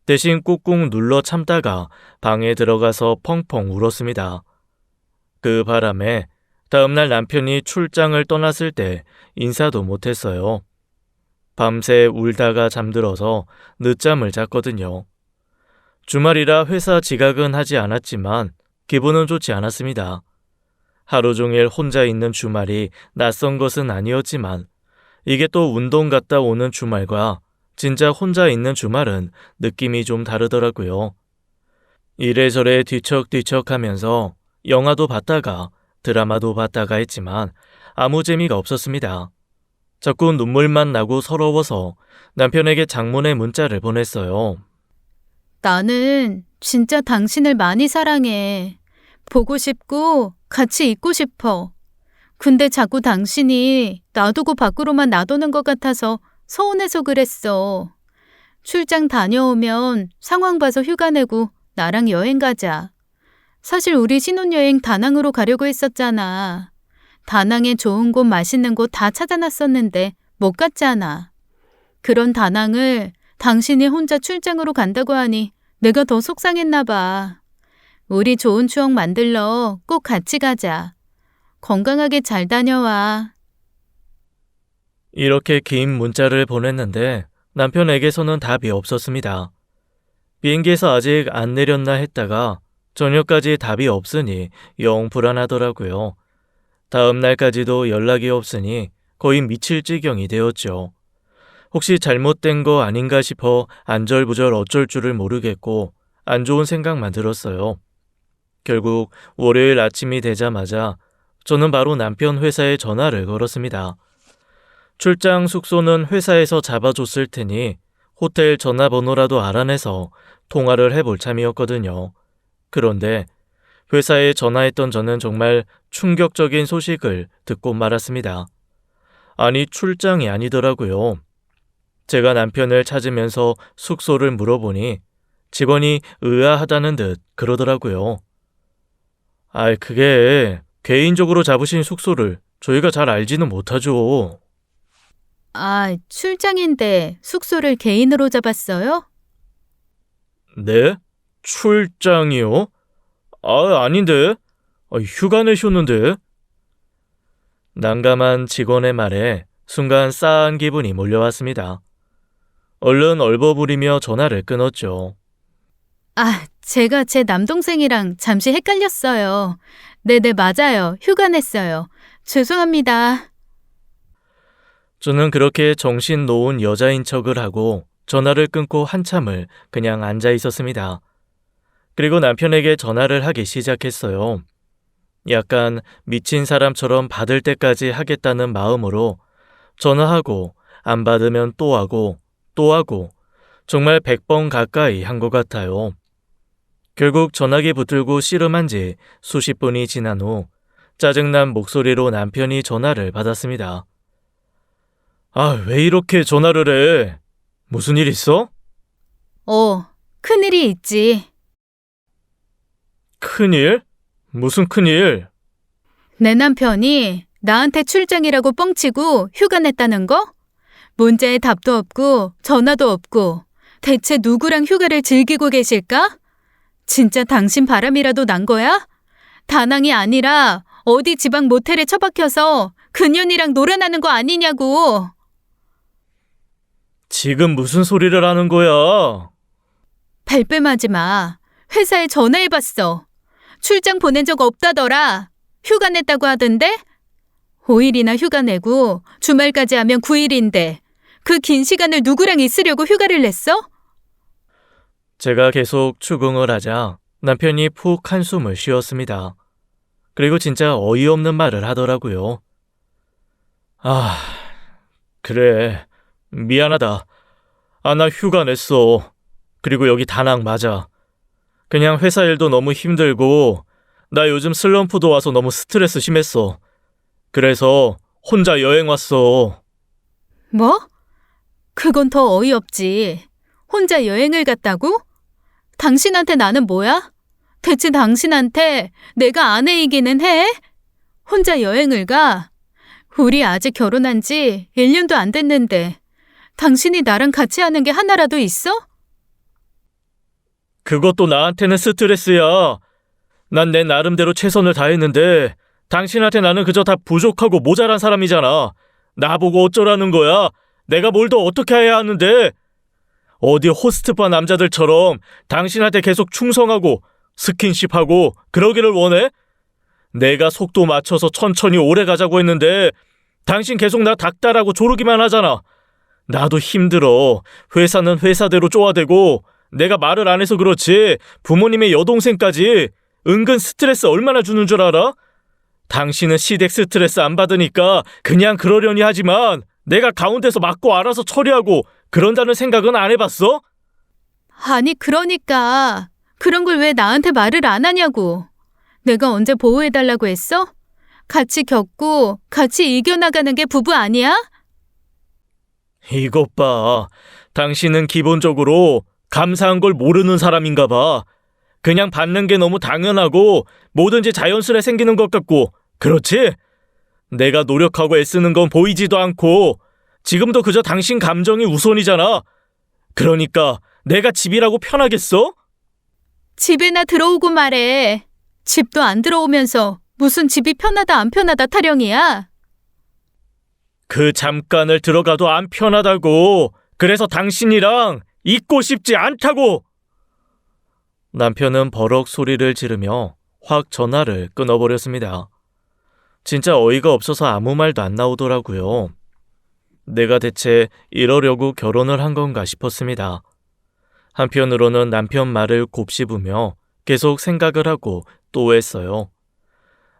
대신 꾹꾹 눌러 참다가 방에 들어가서 펑펑 울었습니다. 그 바람에 다음날 남편이 출장을 떠났을 때 인사도 못했어요. 밤새 울다가 잠들어서 늦잠을 잤거든요. 주말이라 회사 지각은 하지 않았지만 기분은 좋지 않았습니다. 하루 종일 혼자 있는 주말이 낯선 것은 아니었지만 이게 또 운동 갔다 오는 주말과 진짜 혼자 있는 주말은 느낌이 좀 다르더라고요. 이래저래 뒤척뒤척 하면서 영화도 봤다가 드라마도 봤다가 했지만 아무 재미가 없었습니다. 자꾸 눈물만 나고 서러워서 남편에게 장문의 문자를 보냈어요. 나는 진짜 당신을 많이 사랑해. 보고 싶고 같이 있고 싶어. 근데 자꾸 당신이 놔두고 밖으로만 놔두는 것 같아서 서운해서 그랬어. 출장 다녀오면 상황 봐서 휴가 내고 나랑 여행 가자. 사실 우리 신혼여행 다낭으로 가려고 했었잖아. 다낭에 좋은 곳 맛있는 곳 다 찾아놨었는데 못 갔잖아. 그런 다낭을 당신이 혼자 출장으로 간다고 하니 내가 더 속상했나 봐. 우리 좋은 추억 만들러 꼭 같이 가자. 건강하게 잘 다녀와. 이렇게 긴 문자를 보냈는데 남편에게서는 답이 없었습니다. 비행기에서 아직 안 내렸나 했다가 저녁까지 답이 없으니 영 불안하더라고요. 다음 날까지도 연락이 없으니 거의 미칠 지경이 되었죠. 혹시 잘못된 거 아닌가 싶어 안절부절 어쩔 줄을 모르겠고 안 좋은 생각만 들었어요. 결국 월요일 아침이 되자마자 저는 바로 남편 회사에 전화를 걸었습니다. 출장 숙소는 회사에서 잡아줬을 테니 호텔 전화번호라도 알아내서 통화를 해볼 참이었거든요. 그런데 회사에 전화했던 저는 정말 충격적인 소식을 듣고 말았습니다. 아니, 출장이 아니더라고요. 제가 남편을 찾으면서 숙소를 물어보니 직원이 의아하다는 듯 그러더라고요. 그게 개인적으로 잡으신 숙소를 저희가 잘 알지는 못하죠. 출장인데 숙소를 개인으로 잡았어요? 네? 출장이요? 아닌데. 휴가 내셨는데. 난감한 직원의 말에 순간 싸한 기분이 몰려왔습니다. 얼른 얼버무리며 전화를 끊었죠. 제가 제 남동생이랑 잠시 헷갈렸어요. 네네, 맞아요. 휴가 냈어요. 죄송합니다. 저는 그렇게 정신 놓은 여자인 척을 하고 전화를 끊고 한참을 그냥 앉아 있었습니다. 그리고 남편에게 전화를 하기 시작했어요. 약간 미친 사람처럼 받을 때까지 하겠다는 마음으로 전화하고 안 받으면 또 하고 또 하고 정말 100번 가까이 한 것 같아요. 결국 전화기 붙들고 씨름한 지 수십 분이 지난 후 짜증난 목소리로 남편이 전화를 받았습니다. 왜 이렇게 전화를 해? 무슨 일 있어? 큰일이 있지. 큰일? 무슨 큰일? 내 남편이 나한테 출장이라고 뻥치고 휴가 냈다는 거? 문자에 답도 없고 전화도 없고 대체 누구랑 휴가를 즐기고 계실까? 진짜 당신 바람이라도 난 거야? 다낭이 아니라 어디 지방 모텔에 처박혀서 그년이랑 놀아나는 거 아니냐고. 지금 무슨 소리를 하는 거야? 발뺌하지 마. 회사에 전화해봤어. 출장 보낸 적 없다더라. 휴가 냈다고 하던데? 5일이나 휴가 내고 주말까지 하면 9일인데 그 긴 시간을 누구랑 있으려고 휴가를 냈어? 제가 계속 추궁을 하자 남편이 푹 한숨을 쉬었습니다. 그리고 진짜 어이없는 말을 하더라고요. 그래. 미안하다. 나 휴가 냈어. 그리고 여기 다낭 맞아. 그냥 회사 일도 너무 힘들고 나 요즘 슬럼프도 와서 너무 스트레스 심했어. 그래서 혼자 여행 왔어. 뭐? 그건 더 어이없지. 혼자 여행을 갔다고? 당신한테 나는 뭐야? 대체 당신한테 내가 아내이기는 해? 혼자 여행을 가? 우리 아직 결혼한 지 1년도 안 됐는데 당신이 나랑 같이 하는 게 하나라도 있어? 그것도 나한테는 스트레스야. 난 내 나름대로 최선을 다했는데 당신한테 나는 그저 다 부족하고 모자란 사람이잖아. 나보고 어쩌라는 거야? 내가 뭘 더 어떻게 해야 하는데? 어디 호스트바 남자들처럼 당신한테 계속 충성하고 스킨십하고 그러기를 원해? 내가 속도 맞춰서 천천히 오래 가자고 했는데 당신 계속 나 닥달하고 조르기만 하잖아. 나도 힘들어. 회사는 회사대로 쪼아대고 내가 말을 안 해서 그렇지 부모님의 여동생까지 은근 스트레스 얼마나 주는 줄 알아? 당신은 시댁 스트레스 안 받으니까 그냥 그러려니 하지만 내가 가운데서 맞고 알아서 처리하고 그런다는 생각은 안 해봤어? 아니, 그러니까 그런 걸 왜 나한테 말을 안 하냐고. 내가 언제 보호해달라고 했어? 같이 겪고 같이 이겨나가는 게 부부 아니야? 이것 봐. 당신은 기본적으로 감사한 걸 모르는 사람인가 봐. 그냥 받는 게 너무 당연하고 뭐든지 자연스레 생기는 것 같고 그렇지? 내가 노력하고 애쓰는 건 보이지도 않고 지금도 그저 당신 감정이 우선이잖아. 그러니까 내가 집이라고 편하겠어? 집에나 들어오고 말해. 집도 안 들어오면서 무슨 집이 편하다 안 편하다 타령이야? 그 잠깐을 들어가도 안 편하다고. 그래서 당신이랑 있고 싶지 않다고. 남편은 버럭 소리를 지르며 확 전화를 끊어버렸습니다. 진짜 어이가 없어서 아무 말도 안 나오더라고요. 내가 대체 이러려고 결혼을 한 건가 싶었습니다. 한편으로는 남편 말을 곱씹으며 계속 생각을 하고 또 했어요.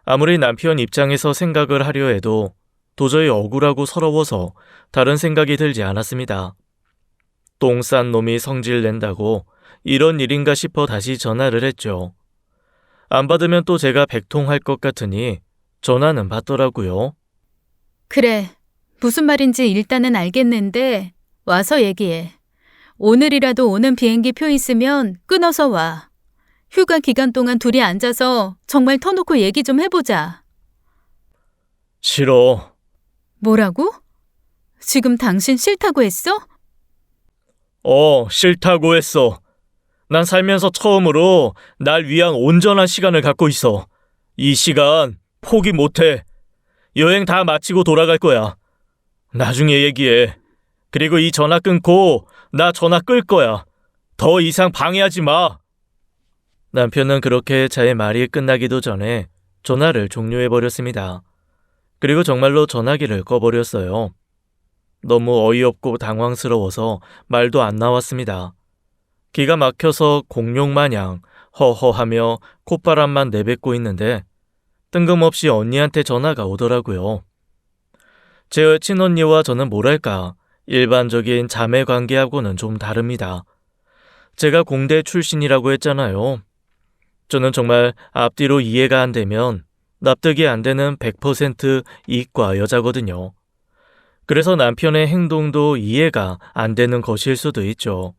아무리 남편 입장에서 생각을 하려 해도 도저히 억울하고 서러워서 다른 생각이 들지 않았습니다. 똥 싼 놈이 성질 낸다고 이런 일인가 싶어 다시 전화를 했죠. 안 받으면 또 제가 백통할 것 같으니 전화는 받더라고요. 그래, 무슨 말인지 일단은 알겠는데 와서 얘기해. 오늘이라도 오는 비행기 표 있으면 끊어서 와. 휴가 기간 동안 둘이 앉아서 정말 터놓고 얘기 좀 해보자. 싫어. 뭐라고? 지금 당신 싫다고 했어? 싫다고 했어. 난 살면서 처음으로 날 위한 온전한 시간을 갖고 있어. 이 시간 포기 못해. 여행 다 마치고 돌아갈 거야. 나중에 얘기해. 그리고 이 전화 끊고 나 전화 끌 거야. 더 이상 방해하지 마. 남편은 그렇게 자의 말이 끝나기도 전에 전화를 종료해버렸습니다. 그리고 정말로 전화기를 꺼버렸어요. 너무 어이없고 당황스러워서 말도 안 나왔습니다. 기가 막혀서 공룡 마냥 허허하며 콧바람만 내뱉고 있는데 뜬금없이 언니한테 전화가 오더라고요. 제 친언니와 저는 뭐랄까 일반적인 자매 관계하고는 좀 다릅니다. 제가 공대 출신이라고 했잖아요. 저는 정말 앞뒤로 이해가 안 되면 납득이 안 되는 100% 이과 여자거든요. 그래서 남편의 행동도 이해가 안 되는 것일 수도 있죠.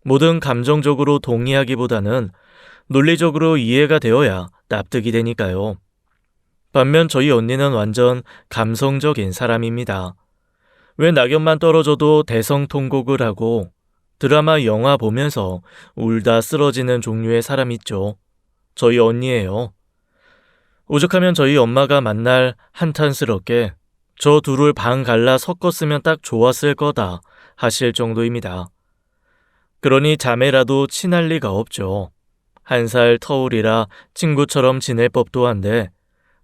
뭐든 감정적으로 동의하기보다는 논리적으로 이해가 되어야 납득이 되니까요. 반면 저희 언니는 완전 감성적인 사람입니다. 왜 낙엽만 떨어져도 대성통곡을 하고 드라마 영화 보면서 울다 쓰러지는 종류의 사람 있죠. 저희 언니예요. 오죽하면 저희 엄마가 만날 한탄스럽게 저 둘을 반 갈라 섞었으면 딱 좋았을 거다 하실 정도입니다. 그러니 자매라도 친할 리가 없죠. 1살 터울이라 친구처럼 지낼 법도 한데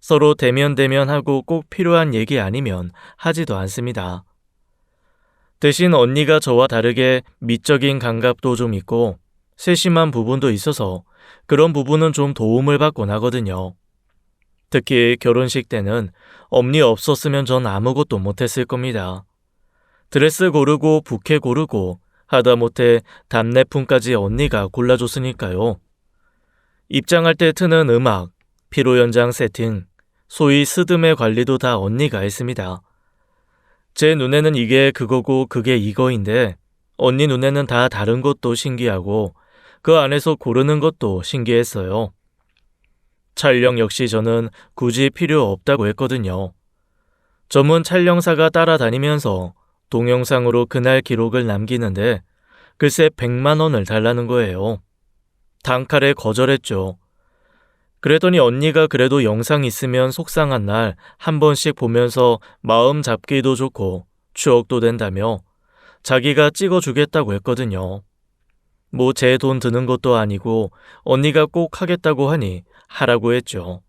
서로 대면대면하고 꼭 필요한 얘기 아니면 하지도 않습니다. 대신 언니가 저와 다르게 미적인 감각도 좀 있고 세심한 부분도 있어서 그런 부분은 좀 도움을 받곤 하거든요. 특히 결혼식 때는 엄니 없었으면 전 아무것도 못했을 겁니다. 드레스 고르고 부케 고르고 하다못해 답례품까지 언니가 골라줬으니까요. 입장할 때 트는 음악, 피로연장 세팅, 소위 스드메 관리도 다 언니가 했습니다. 제 눈에는 이게 그거고 그게 이거인데 언니 눈에는 다 다른 것도 신기하고 그 안에서 고르는 것도 신기했어요. 촬영 역시 저는 굳이 필요 없다고 했거든요. 전문 촬영사가 따라다니면서 동영상으로 그날 기록을 남기는데 글쎄 100만 원을 달라는 거예요. 단칼에 거절했죠. 그랬더니 언니가 그래도 영상 있으면 속상한 날 한 번씩 보면서 마음 잡기도 좋고 추억도 된다며 자기가 찍어주겠다고 했거든요. 뭐 제 돈 드는 것도 아니고 언니가 꼭 하겠다고 하니 하라고 했죠.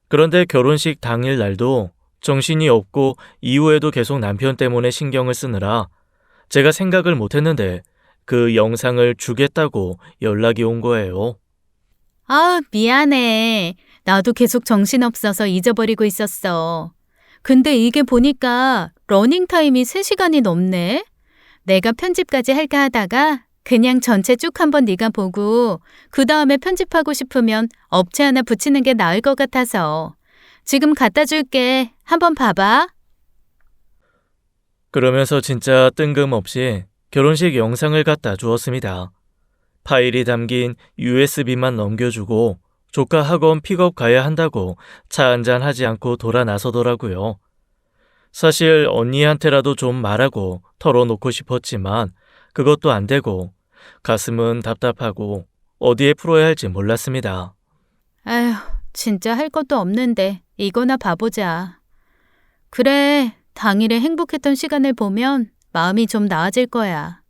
그런데 결혼식 당일 날도 정신이 없고 이후에도 계속 남편 때문에 신경을 쓰느라 제가 생각을 못했는데 그 영상을 주겠다고 연락이 온 거예요. 아, 미안해. 나도 계속 정신없어서 잊어버리고 있었어. 근데 이게 보니까 러닝타임이 3시간이 넘네? 내가 편집까지 할까 하다가 그냥 전체 쭉 한번 네가 보고 그 다음에 편집하고 싶으면 업체 하나 붙이는 게 나을 것 같아서. 지금 갖다 줄게. 한번 봐봐. 그러면서 진짜 뜬금없이 결혼식 영상을 갖다 주었습니다. 파일이 담긴 USB만 넘겨주고 조카 학원 픽업 가야 한다고 차 한잔 하지 않고 돌아 나서더라고요. 사실 언니한테라도 좀 말하고 털어놓고 싶었지만 그것도 안 되고 가슴은 답답하고 어디에 풀어야 할지 몰랐습니다. 아휴, 진짜 할 것도 없는데 이거나 봐보자. 그래, 당일에 행복했던 시간을 보면 마음이 좀 나아질 거야.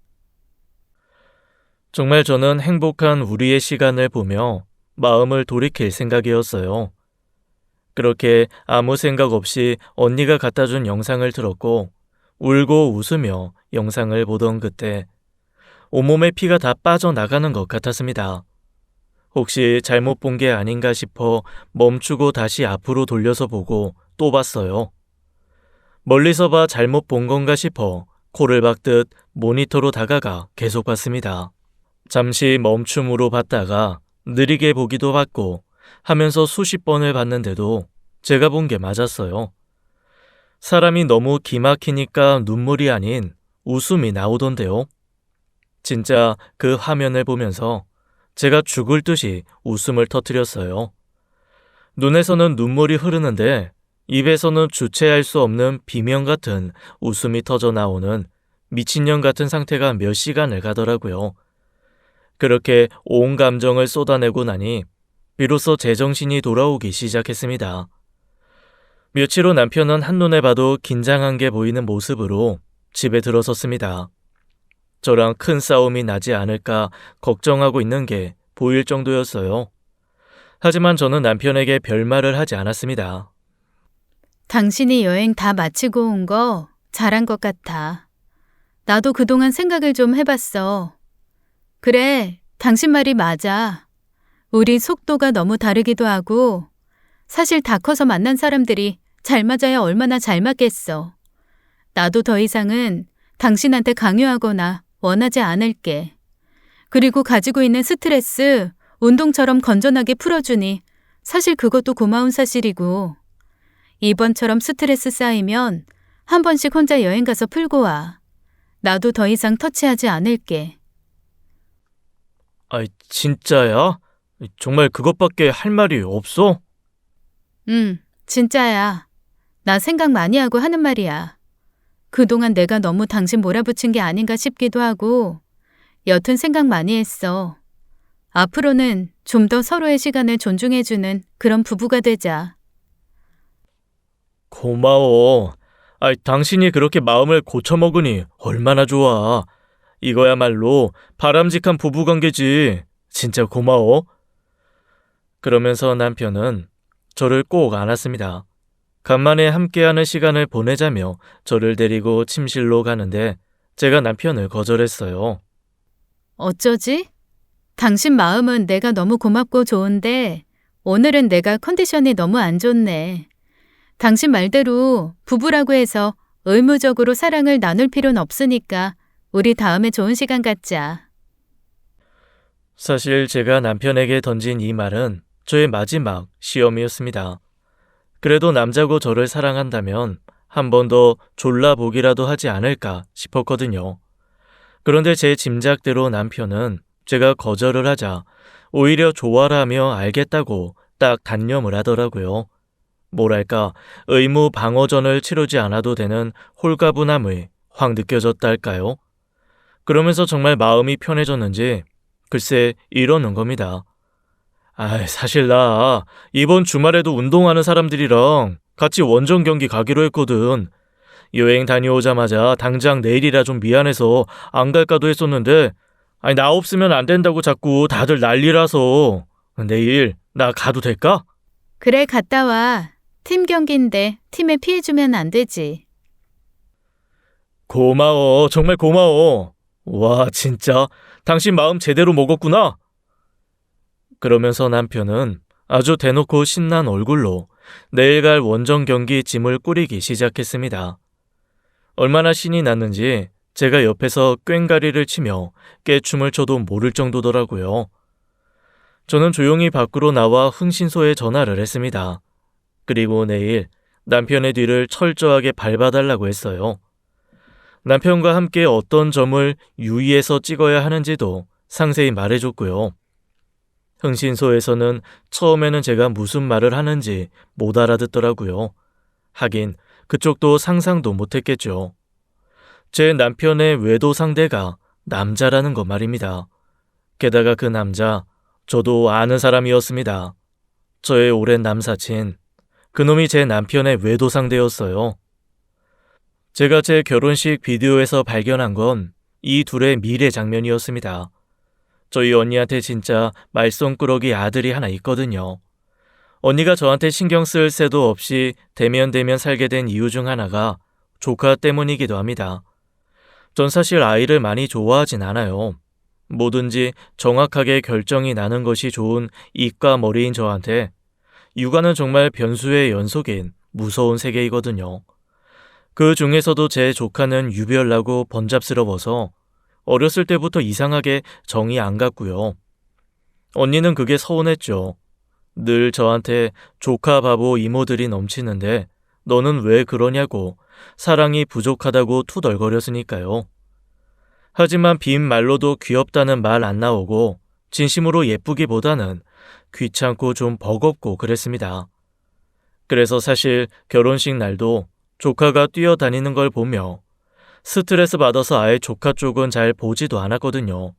정말 저는 행복한 우리의 시간을 보며 마음을 돌이킬 생각이었어요. 그렇게 아무 생각 없이 언니가 갖다 준 영상을 틀었고 울고 웃으며 영상을 보던 그때 온몸에 피가 다 빠져나가는 것 같았습니다. 혹시 잘못 본 게 아닌가 싶어 멈추고 다시 앞으로 돌려서 보고 또 봤어요. 멀리서 봐 잘못 본 건가 싶어 코를 박듯 모니터로 다가가 계속 봤습니다. 잠시 멈춤으로 봤다가 느리게 보기도 봤고 하면서 수십 번을 봤는데도 제가 본 게 맞았어요. 사람이 너무 기막히니까 눈물이 아닌 웃음이 나오던데요. 진짜 그 화면을 보면서 제가 죽을 듯이 웃음을 터뜨렸어요. 눈에서는 눈물이 흐르는데 입에서는 주체할 수 없는 비명 같은 웃음이 터져 나오는 미친년 같은 상태가 몇 시간을 가더라고요. 그렇게 온 감정을 쏟아내고 나니 비로소 제정신이 돌아오기 시작했습니다. 며칠 후 남편은 한눈에 봐도 긴장한 게 보이는 모습으로 집에 들어섰습니다. 저랑 큰 싸움이 나지 않을까 걱정하고 있는 게 보일 정도였어요. 하지만 저는 남편에게 별말을 하지 않았습니다. 당신이 여행 다 마치고 온 거 잘한 것 같아. 나도 그동안 생각을 좀 해봤어. 그래, 당신 말이 맞아. 우리 속도가 너무 다르기도 하고, 사실 다 커서 만난 사람들이 잘 맞아야 얼마나 잘 맞겠어. 나도 더 이상은 당신한테 강요하거나 원하지 않을게. 그리고 가지고 있는 스트레스, 운동처럼 건전하게 풀어주니 사실 그것도 고마운 사실이고, 이번처럼 스트레스 쌓이면 한 번씩 혼자 여행 가서 풀고 와. 나도 더 이상 터치하지 않을게. 아이, 진짜야? 정말 그것밖에 할 말이 없어? 진짜야. 나 생각 많이 하고 하는 말이야. 그동안 내가 너무 당신 몰아붙인 게 아닌가 싶기도 하고, 여튼 생각 많이 했어. 앞으로는 좀 더 서로의 시간을 존중해주는 그런 부부가 되자. 고마워. 아이, 당신이 그렇게 마음을 고쳐먹으니 얼마나 좋아. 이거야말로 바람직한 부부관계지. 진짜 고마워. 그러면서 남편은 저를 꼭 안았습니다. 간만에 함께하는 시간을 보내자며 저를 데리고 침실로 가는데 제가 남편을 거절했어요. 어쩌지? 당신 마음은 내가 너무 고맙고 좋은데 오늘은 내가 컨디션이 너무 안 좋네. 당신 말대로 부부라고 해서 의무적으로 사랑을 나눌 필요는 없으니까 우리 다음에 좋은 시간 갖자. 사실 제가 남편에게 던진 이 말은 저의 마지막 시험이었습니다. 그래도 남자고 저를 사랑한다면 한 번 더 졸라보기라도 하지 않을까 싶었거든요. 그런데 제 짐작대로 남편은 제가 거절을 하자 오히려 좋아라며 알겠다고 딱 단념을 하더라고요. 뭐랄까 의무 방어전을 치르지 않아도 되는 홀가분함이 확 느껴졌달까요? 그러면서 정말 마음이 편해졌는지 글쎄 이러는 겁니다. 사실 나 이번 주말에도 운동하는 사람들이랑 같이 원정 경기 가기로 했거든. 여행 다녀오자마자 당장 내일이라 좀 미안해서 안 갈까도 했었는데 나 없으면 안 된다고 자꾸 다들 난리라서 내일 나 가도 될까? 그래, 갔다 와. 팀 경기인데 팀에 피해주면 안 되지. 고마워. 정말 고마워. 와, 진짜 당신 마음 제대로 먹었구나. 그러면서 남편은 아주 대놓고 신난 얼굴로 내일 갈 원정 경기 짐을 꾸리기 시작했습니다. 얼마나 신이 났는지 제가 옆에서 꽹가리를 치며 깨춤을 춰도 모를 정도더라고요. 저는 조용히 밖으로 나와 흥신소에 전화를 했습니다. 그리고 내일 남편의 뒤를 철저하게 밟아달라고 했어요. 남편과 함께 어떤 점을 유의해서 찍어야 하는지도 상세히 말해줬고요. 흥신소에서는 처음에는 제가 무슨 말을 하는지 못 알아듣더라고요. 하긴 그쪽도 상상도 못했겠죠. 제 남편의 외도 상대가 남자라는 거 말입니다. 게다가 그 남자, 저도 아는 사람이었습니다. 저의 오랜 남사친, 그놈이 제 남편의 외도 상대였어요. 제가 제 결혼식 비디오에서 발견한 건 이 둘의 미래 장면이었습니다. 저희 언니한테 진짜 말썽꾸러기 아들이 하나 있거든요. 언니가 저한테 신경 쓸 새도 없이 대면 살게 된 이유 중 하나가 조카 때문이기도 합니다. 전 사실 아이를 많이 좋아하진 않아요. 뭐든지 정확하게 결정이 나는 것이 좋은 입과 머리인 저한테 육아는 정말 변수의 연속인 무서운 세계이거든요. 그 중에서도 제 조카는 유별나고 번잡스러워서 어렸을 때부터 이상하게 정이 안 갔고요. 언니는 그게 서운했죠. 늘 저한테 조카 바보 이모들이 넘치는데 너는 왜 그러냐고 사랑이 부족하다고 투덜거렸으니까요. 하지만 빈 말로도 귀엽다는 말 안 나오고 진심으로 예쁘기보다는 귀찮고 좀 버겁고 그랬습니다. 그래서 사실 결혼식 날도 조카가 뛰어다니는 걸 보며 스트레스 받아서 아예 조카 쪽은 잘 보지도 않았거든요.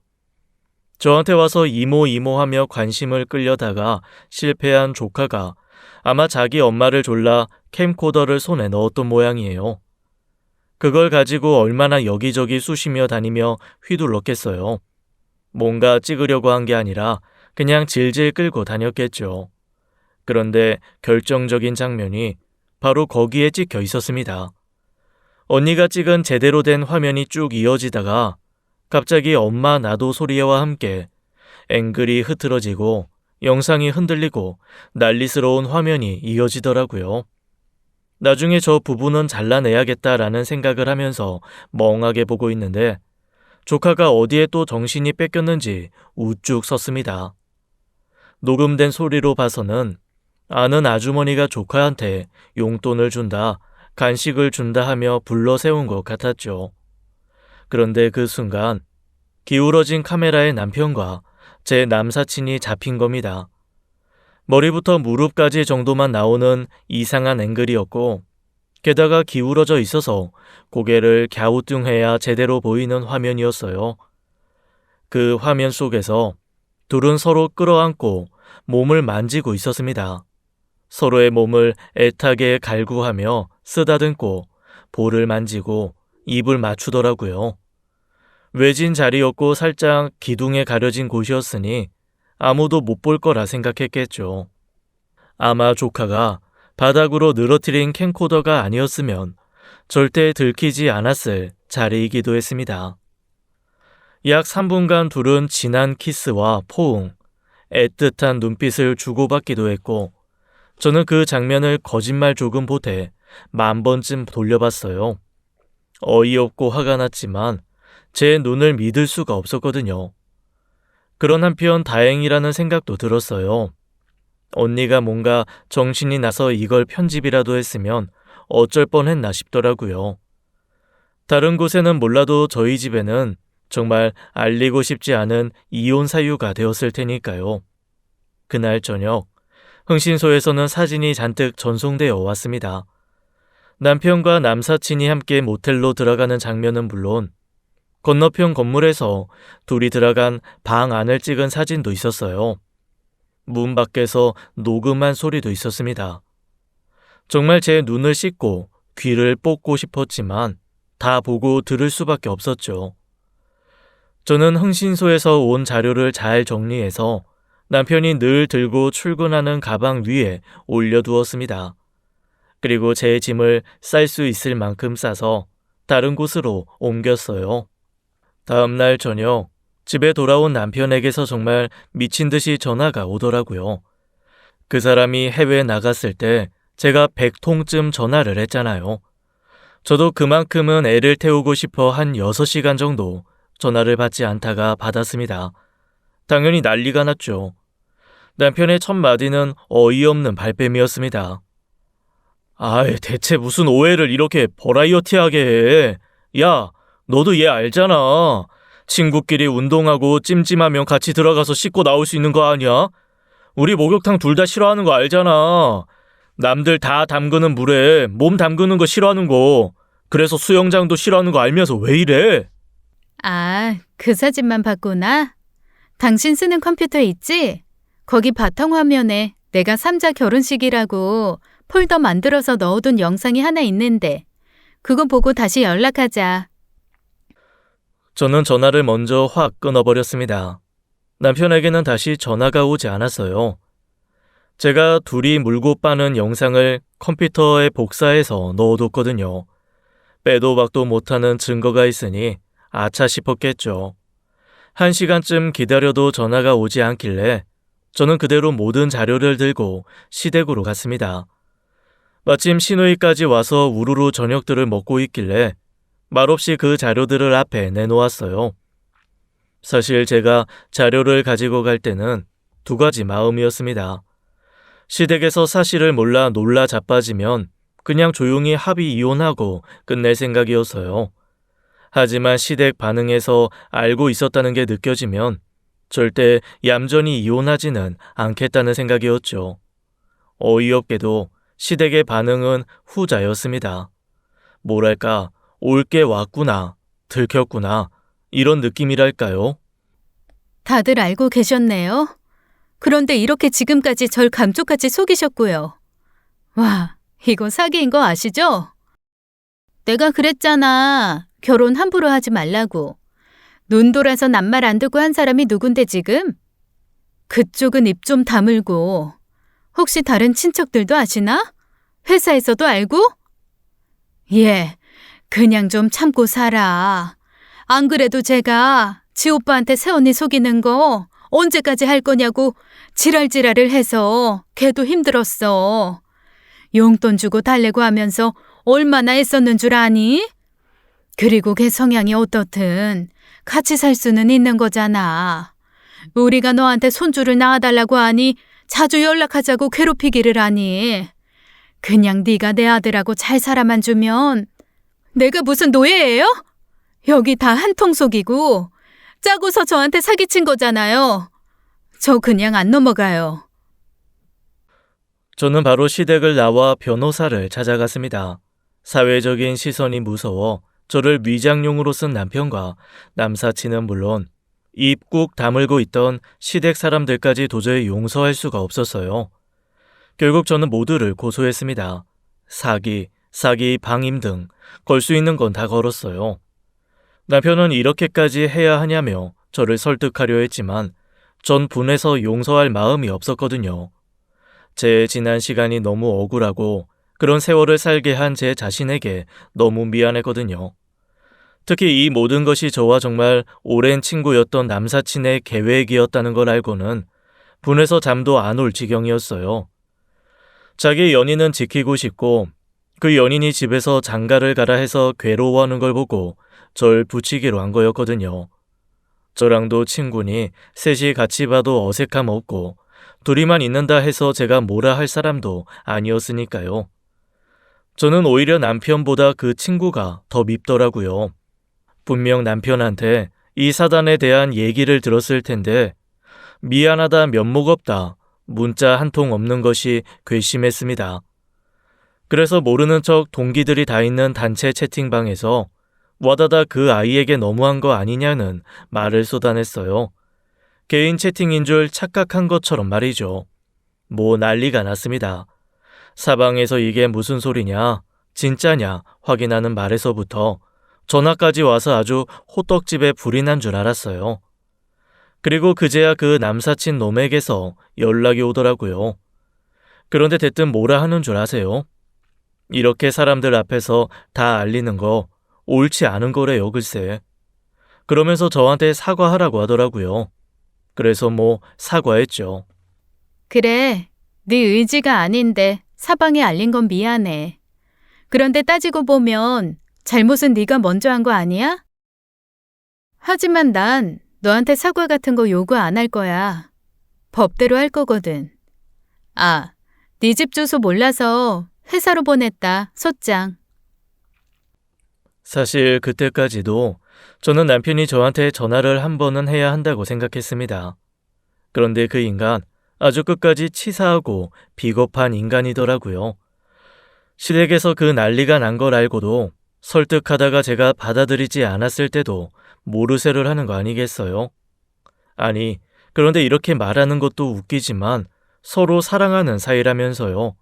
저한테 와서 이모 하며 관심을 끌려다가 실패한 조카가 아마 자기 엄마를 졸라 캠코더를 손에 넣었던 모양이에요. 그걸 가지고 얼마나 여기저기 쑤시며 다니며 휘둘렀겠어요. 뭔가 찍으려고 한 게 아니라 그냥 질질 끌고 다녔겠죠. 그런데 결정적인 장면이 바로 거기에 찍혀 있었습니다. 언니가 찍은 제대로 된 화면이 쭉 이어지다가 갑자기 엄마 나도 소리와 함께 앵글이 흐트러지고 영상이 흔들리고 난리스러운 화면이 이어지더라고요. 나중에 저 부분은 잘라내야겠다라는 생각을 하면서 멍하게 보고 있는데 조카가 어디에 또 정신이 뺏겼는지 우뚝 섰습니다. 녹음된 소리로 봐서는 아는 아주머니가 조카한테 용돈을 준다, 간식을 준다 하며 불러 세운 것 같았죠. 그런데 그 순간 기울어진 카메라의 남편과 제 남사친이 잡힌 겁니다. 머리부터 무릎까지 정도만 나오는 이상한 앵글이었고 게다가 기울어져 있어서 고개를 갸우뚱해야 제대로 보이는 화면이었어요. 그 화면 속에서 둘은 서로 끌어안고 몸을 만지고 있었습니다. 서로의 몸을 애타게 갈구하며 쓰다듬고 볼을 만지고 입을 맞추더라고요. 외진 자리였고 살짝 기둥에 가려진 곳이었으니 아무도 못 볼 거라 생각했겠죠. 아마 조카가 바닥으로 늘어뜨린 캠코더가 아니었으면 절대 들키지 않았을 자리이기도 했습니다. 약 3분간 둘은 진한 키스와 포옹, 애틋한 눈빛을 주고받기도 했고 저는 그 장면을 거짓말 조금 보태 10,000번쯤 돌려봤어요. 어이없고 화가 났지만 제 눈을 믿을 수가 없었거든요. 그런 한편 다행이라는 생각도 들었어요. 언니가 뭔가 정신이 나서 이걸 편집이라도 했으면 어쩔 뻔했나 싶더라고요. 다른 곳에는 몰라도 저희 집에는 정말 알리고 싶지 않은 이혼 사유가 되었을 테니까요. 그날 저녁 흥신소에서는 사진이 잔뜩 전송되어 왔습니다. 남편과 남사친이 함께 모텔로 들어가는 장면은 물론 건너편 건물에서 둘이 들어간 방 안을 찍은 사진도 있었어요. 문 밖에서 녹음한 소리도 있었습니다. 정말 제 눈을 씻고 귀를 뽑고 싶었지만 다 보고 들을 수밖에 없었죠. 저는 흥신소에서 온 자료를 잘 정리해서 남편이 늘 들고 출근하는 가방 위에 올려두었습니다. 그리고 제 짐을 쌀 수 있을 만큼 싸서 다른 곳으로 옮겼어요. 다음 날 저녁 집에 돌아온 남편에게서 정말 미친 듯이 전화가 오더라고요. 그 사람이 해외에 나갔을 때 제가 100통쯤 전화를 했잖아요. 저도 그만큼은 애를 태우고 싶어 한 6시간 정도 전화를 받지 않다가 받았습니다. 당연히 난리가 났죠. 남편의 첫 마디는 어이없는 발뺌이었습니다. 대체 무슨 오해를 이렇게 버라이어티하게 해. 야, 너도 얘 알잖아. 친구끼리 운동하고 찜찜하면 같이 들어가서 씻고 나올 수 있는 거 아니야? 우리 목욕탕 둘 다 싫어하는 거 알잖아. 남들 다 담그는 물에 몸 담그는 거 싫어하는 거. 그래서 수영장도 싫어하는 거 알면서 왜 이래? 그 사진만 봤구나. 당신 쓰는 컴퓨터 있지? 거기 바탕화면에 내가 3자 결혼식이라고 폴더 만들어서 넣어둔 영상이 하나 있는데 그거 보고 다시 연락하자. 저는 전화를 먼저 확 끊어버렸습니다. 남편에게는 다시 전화가 오지 않았어요. 제가 둘이 물고 빠는 영상을 컴퓨터에 복사해서 넣어뒀거든요. 빼도 박도 못하는 증거가 있으니 아차 싶었겠죠. 1시간쯤 기다려도 전화가 오지 않길래 저는 그대로 모든 자료를 들고 시댁으로 갔습니다. 마침 시누이까지 와서 우르르 저녁들을 먹고 있길래 말없이 그 자료들을 앞에 내놓았어요. 사실 제가 자료를 가지고 갈 때는 2가지 마음이었습니다. 시댁에서 사실을 몰라 놀라 자빠지면 그냥 조용히 합의 이혼하고 끝낼 생각이었어요. 하지만 시댁 반응에서 알고 있었다는 게 느껴지면 절대 얌전히 이혼하지는 않겠다는 생각이었죠. 어이없게도 시댁의 반응은 후자였습니다. 뭐랄까, 올 게 왔구나, 들켰구나, 이런 느낌이랄까요? 다들 알고 계셨네요. 그런데 이렇게 지금까지 절 감쪽같이 속이셨고요. 와, 이거 사기인 거 아시죠? 내가 그랬잖아. 결혼 함부로 하지 말라고. 눈 돌아서 낱말 안 듣고 한 사람이 누군데 지금? 그쪽은 입 좀 다물고. 혹시 다른 친척들도 아시나? 회사에서도 알고? 예, 그냥 좀 참고 살아. 안 그래도 제가 지 오빠한테 새언니 속이는 거 언제까지 할 거냐고 지랄지랄을 해서 걔도 힘들었어. 용돈 주고 달래고 하면서 얼마나 애썼는 줄 아니? 그리고 걔 성향이 어떻든 같이 살 수는 있는 거잖아. 우리가 너한테 손주를 낳아달라고 하니 자주 연락하자고 괴롭히기를 하니. 그냥 네가 내 아들하고 잘 살아만 주면 내가 무슨 노예예요? 여기 다 한통속이고 짜고서 저한테 사기친 거잖아요. 저 그냥 안 넘어가요. 저는 바로 시댁을 나와 변호사를 찾아갔습니다. 사회적인 시선이 무서워 저를 위장용으로 쓴 남편과 남사친은 물론 입 꾹 다물고 있던 시댁 사람들까지 도저히 용서할 수가 없었어요. 결국 저는 모두를 고소했습니다. 사기, 방임 등 걸 수 있는 건 다 걸었어요. 남편은 이렇게까지 해야 하냐며 저를 설득하려 했지만 전 분해서 용서할 마음이 없었거든요. 제 지난 시간이 너무 억울하고 그런 세월을 살게 한 제 자신에게 너무 미안했거든요. 특히 이 모든 것이 저와 정말 오랜 친구였던 남사친의 계획이었다는 걸 알고는 분해서 잠도 안 올 지경이었어요. 자기 연인은 지키고 싶고 그 연인이 집에서 장가를 가라 해서 괴로워하는 걸 보고 절 붙이기로 한 거였거든요. 저랑도 친구니 셋이 같이 봐도 어색함 없고 둘이만 있는다 해서 제가 뭐라 할 사람도 아니었으니까요. 저는 오히려 남편보다 그 친구가 더 밉더라고요. 분명 남편한테 이 사단에 대한 얘기를 들었을 텐데 미안하다 면목 없다 문자 한 통 없는 것이 괘씸했습니다. 그래서 모르는 척 동기들이 다 있는 단체 채팅방에서 와다다 그 아이에게 너무한 거 아니냐는 말을 쏟아냈어요. 개인 채팅인 줄 착각한 것처럼 말이죠. 뭐 난리가 났습니다. 사방에서 이게 무슨 소리냐, 진짜냐 확인하는 말에서부터 전화까지 와서 아주 호떡집에 불이 난 줄 알았어요. 그리고 그제야 그 남사친 놈에게서 연락이 오더라고요. 그런데 대뜸 뭐라 하는 줄 아세요? 이렇게 사람들 앞에서 다 알리는 거 옳지 않은 거래요, 글쎄. 그러면서 저한테 사과하라고 하더라고요. 그래서 뭐 사과했죠. 그래, 네 의지가 아닌데 사방에 알린 건 미안해. 그런데 따지고 보면 잘못은 네가 먼저 한 거 아니야? 하지만 난 너한테 사과 같은 거 요구 안 할 거야. 법대로 할 거거든. 아, 네 집 주소 몰라서 회사로 보냈다, 소장. 사실 그때까지도 저는 남편이 저한테 전화를 한 번은 해야 한다고 생각했습니다. 그런데 그 인간 아주 끝까지 치사하고 비겁한 인간이더라고요. 시댁에서 그 난리가 난 걸 알고도 설득하다가 제가 받아들이지 않았을 때도 모르쇠를 하는 거 아니겠어요? 아니, 그런데 이렇게 말하는 것도 웃기지만 서로 사랑하는 사이라면서요.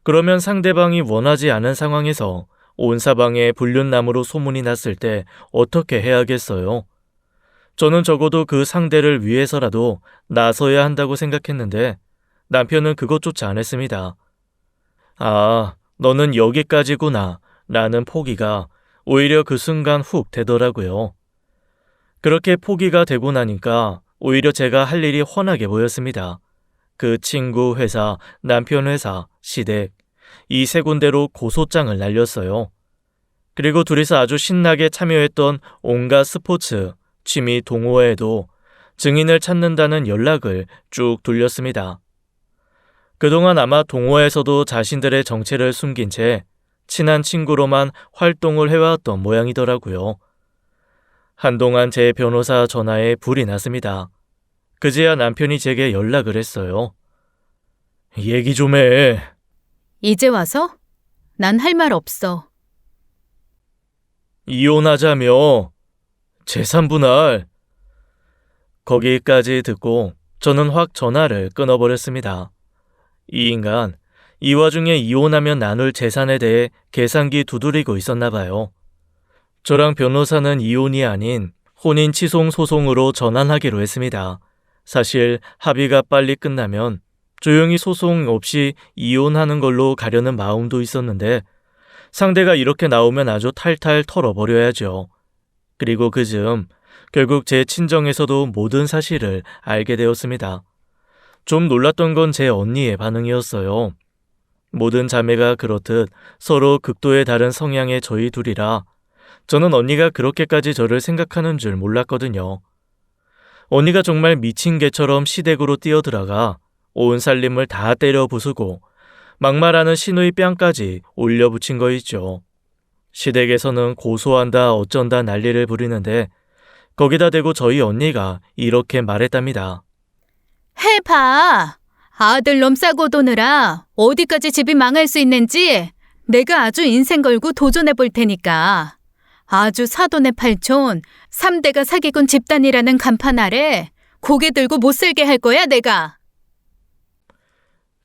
그러면 상대방이 원하지 않은 상황에서 온 사방에 불륜남으로 소문이 났을 때 어떻게 해야겠어요? 저는 적어도 그 상대를 위해서라도 나서야 한다고 생각했는데 남편은 그것조차 안 했습니다. 아, 너는 여기까지구나 라는 포기가 오히려 그 순간 훅 되더라고요. 그렇게 포기가 되고 나니까 오히려 제가 할 일이 훤하게 보였습니다. 그 친구 회사, 남편 회사, 시댁 이 세 군데로 고소장을 날렸어요. 그리고 둘이서 아주 신나게 참여했던 온갖 스포츠, 취미 동호회에도 증인을 찾는다는 연락을 쭉 돌렸습니다. 그동안 아마 동호회에서도 자신들의 정체를 숨긴 채 친한 친구로만 활동을 해왔던 모양이더라고요. 한동안 제 변호사 전화에 불이 났습니다. 그제야 남편이 제게 연락을 했어요. 얘기 좀 해. 이제 와서? 난 할 말 없어. 이혼하자며. 재산 분할. 거기까지 듣고 저는 확 전화를 끊어버렸습니다. 이 인간, 이 와중에 이혼하면 나눌 재산에 대해 계산기 두드리고 있었나 봐요. 저랑 변호사는 이혼이 아닌 혼인 취소 소송으로 전환하기로 했습니다. 사실 합의가 빨리 끝나면 조용히 소송 없이 이혼하는 걸로 가려는 마음도 있었는데 상대가 이렇게 나오면 아주 탈탈 털어버려야죠. 그리고 그즈음 결국 제 친정에서도 모든 사실을 알게 되었습니다. 좀 놀랐던 건 제 언니의 반응이었어요. 모든 자매가 그렇듯 서로 극도의 다른 성향의 저희 둘이라 저는 언니가 그렇게까지 저를 생각하는 줄 몰랐거든요. 언니가 정말 미친 개처럼 시댁으로 뛰어들어가 온 살림을 다 때려 부수고 막말하는 시누이 뺨까지 올려붙인 거 있죠. 시댁에서는 고소한다 어쩐다 난리를 부리는데 거기다 대고 저희 언니가 이렇게 말했답니다. 해봐. 아들 놈 싸고 도느라 어디까지 집이 망할 수 있는지 내가 아주 인생 걸고 도전해 볼 테니까. 아주 사돈의 팔촌, 3대가 사기꾼 집단이라는 간판 아래 고개 들고 못 살게 할 거야 내가.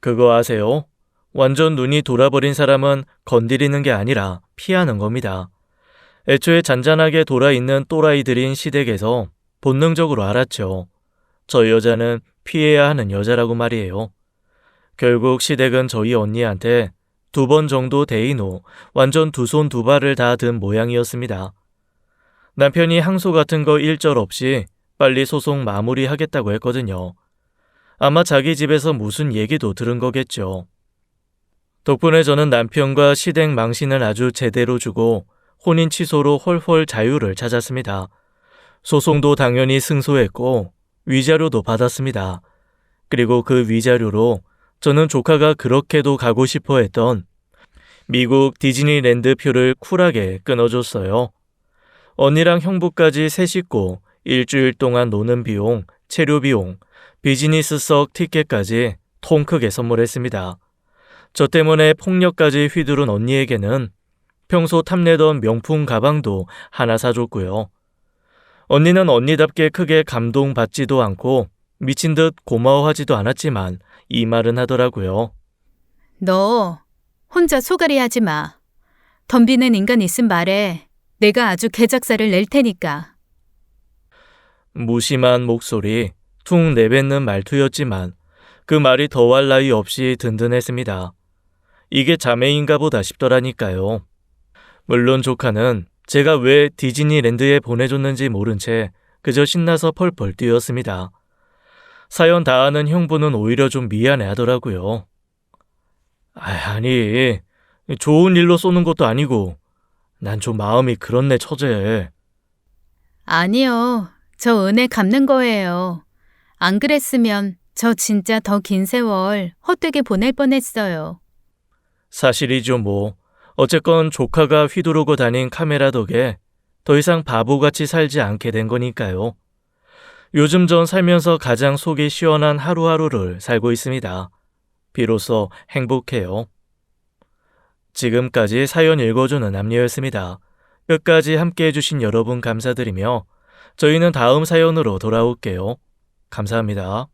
그거 아세요? 완전 눈이 돌아버린 사람은 건드리는 게 아니라 피하는 겁니다. 애초에 잔잔하게 돌아있는 또라이들인 시댁에서 본능적으로 알았죠. 저 여자는 피해야 하는 여자라고 말이에요. 결국 시댁은 저희 언니한테 2번 정도 대인 후 완전 2손 2발을 다 든 모양이었습니다. 남편이 항소 같은 거 일절 없이 빨리 소송 마무리하겠다고 했거든요. 아마 자기 집에서 무슨 얘기도 들은 거겠죠. 덕분에 저는 남편과 시댁 망신을 아주 제대로 주고 혼인 취소로 헐헐 자유를 찾았습니다. 소송도 당연히 승소했고 위자료도 받았습니다. 그리고 그 위자료로 저는 조카가 그렇게도 가고 싶어 했던 미국 디즈니랜드 표를 쿨하게 끊어줬어요. 언니랑 형부까지 세 식구 일주일 동안 노는 비용, 체류 비용, 비즈니스석 티켓까지 통 크게 선물했습니다. 저 때문에 폭력까지 휘두른 언니에게는 평소 탐내던 명품 가방도 하나 사줬고요. 언니는 언니답게 크게 감동받지도 않고 미친 듯 고마워하지도 않았지만 이 말은 하더라고요. 너 혼자 소갈이 하지 마. 덤비는 인간 있음 말해. 내가 아주 개작사를 낼 테니까. 무심한 목소리, 퉁 내뱉는 말투였지만 그 말이 더할 나위 없이 든든했습니다. 이게 자매인가 보다 싶더라니까요. 물론 조카는 제가 왜 디즈니랜드에 보내줬는지 모른 채 그저 신나서 펄펄 뛰었습니다. 사연 다 아는 형부는 오히려 좀 미안해 하더라고요. 아니, 좋은 일로 쏘는 것도 아니고 난 좀 마음이 그렇네 처제. 아니요. 저 은혜 갚는 거예요. 안 그랬으면 저 진짜 더 긴 세월 헛되게 보낼 뻔했어요. 사실이죠 뭐. 어쨌건 조카가 휘두르고 다닌 카메라 덕에 더 이상 바보같이 살지 않게 된 거니까요. 요즘 전 살면서 가장 속이 시원한 하루하루를 살고 있습니다. 비로소 행복해요. 지금까지 사연 읽어주는 남녀였습니다. 끝까지 함께해 주신 여러분 감사드리며 저희는 다음 사연으로 돌아올게요. 감사합니다.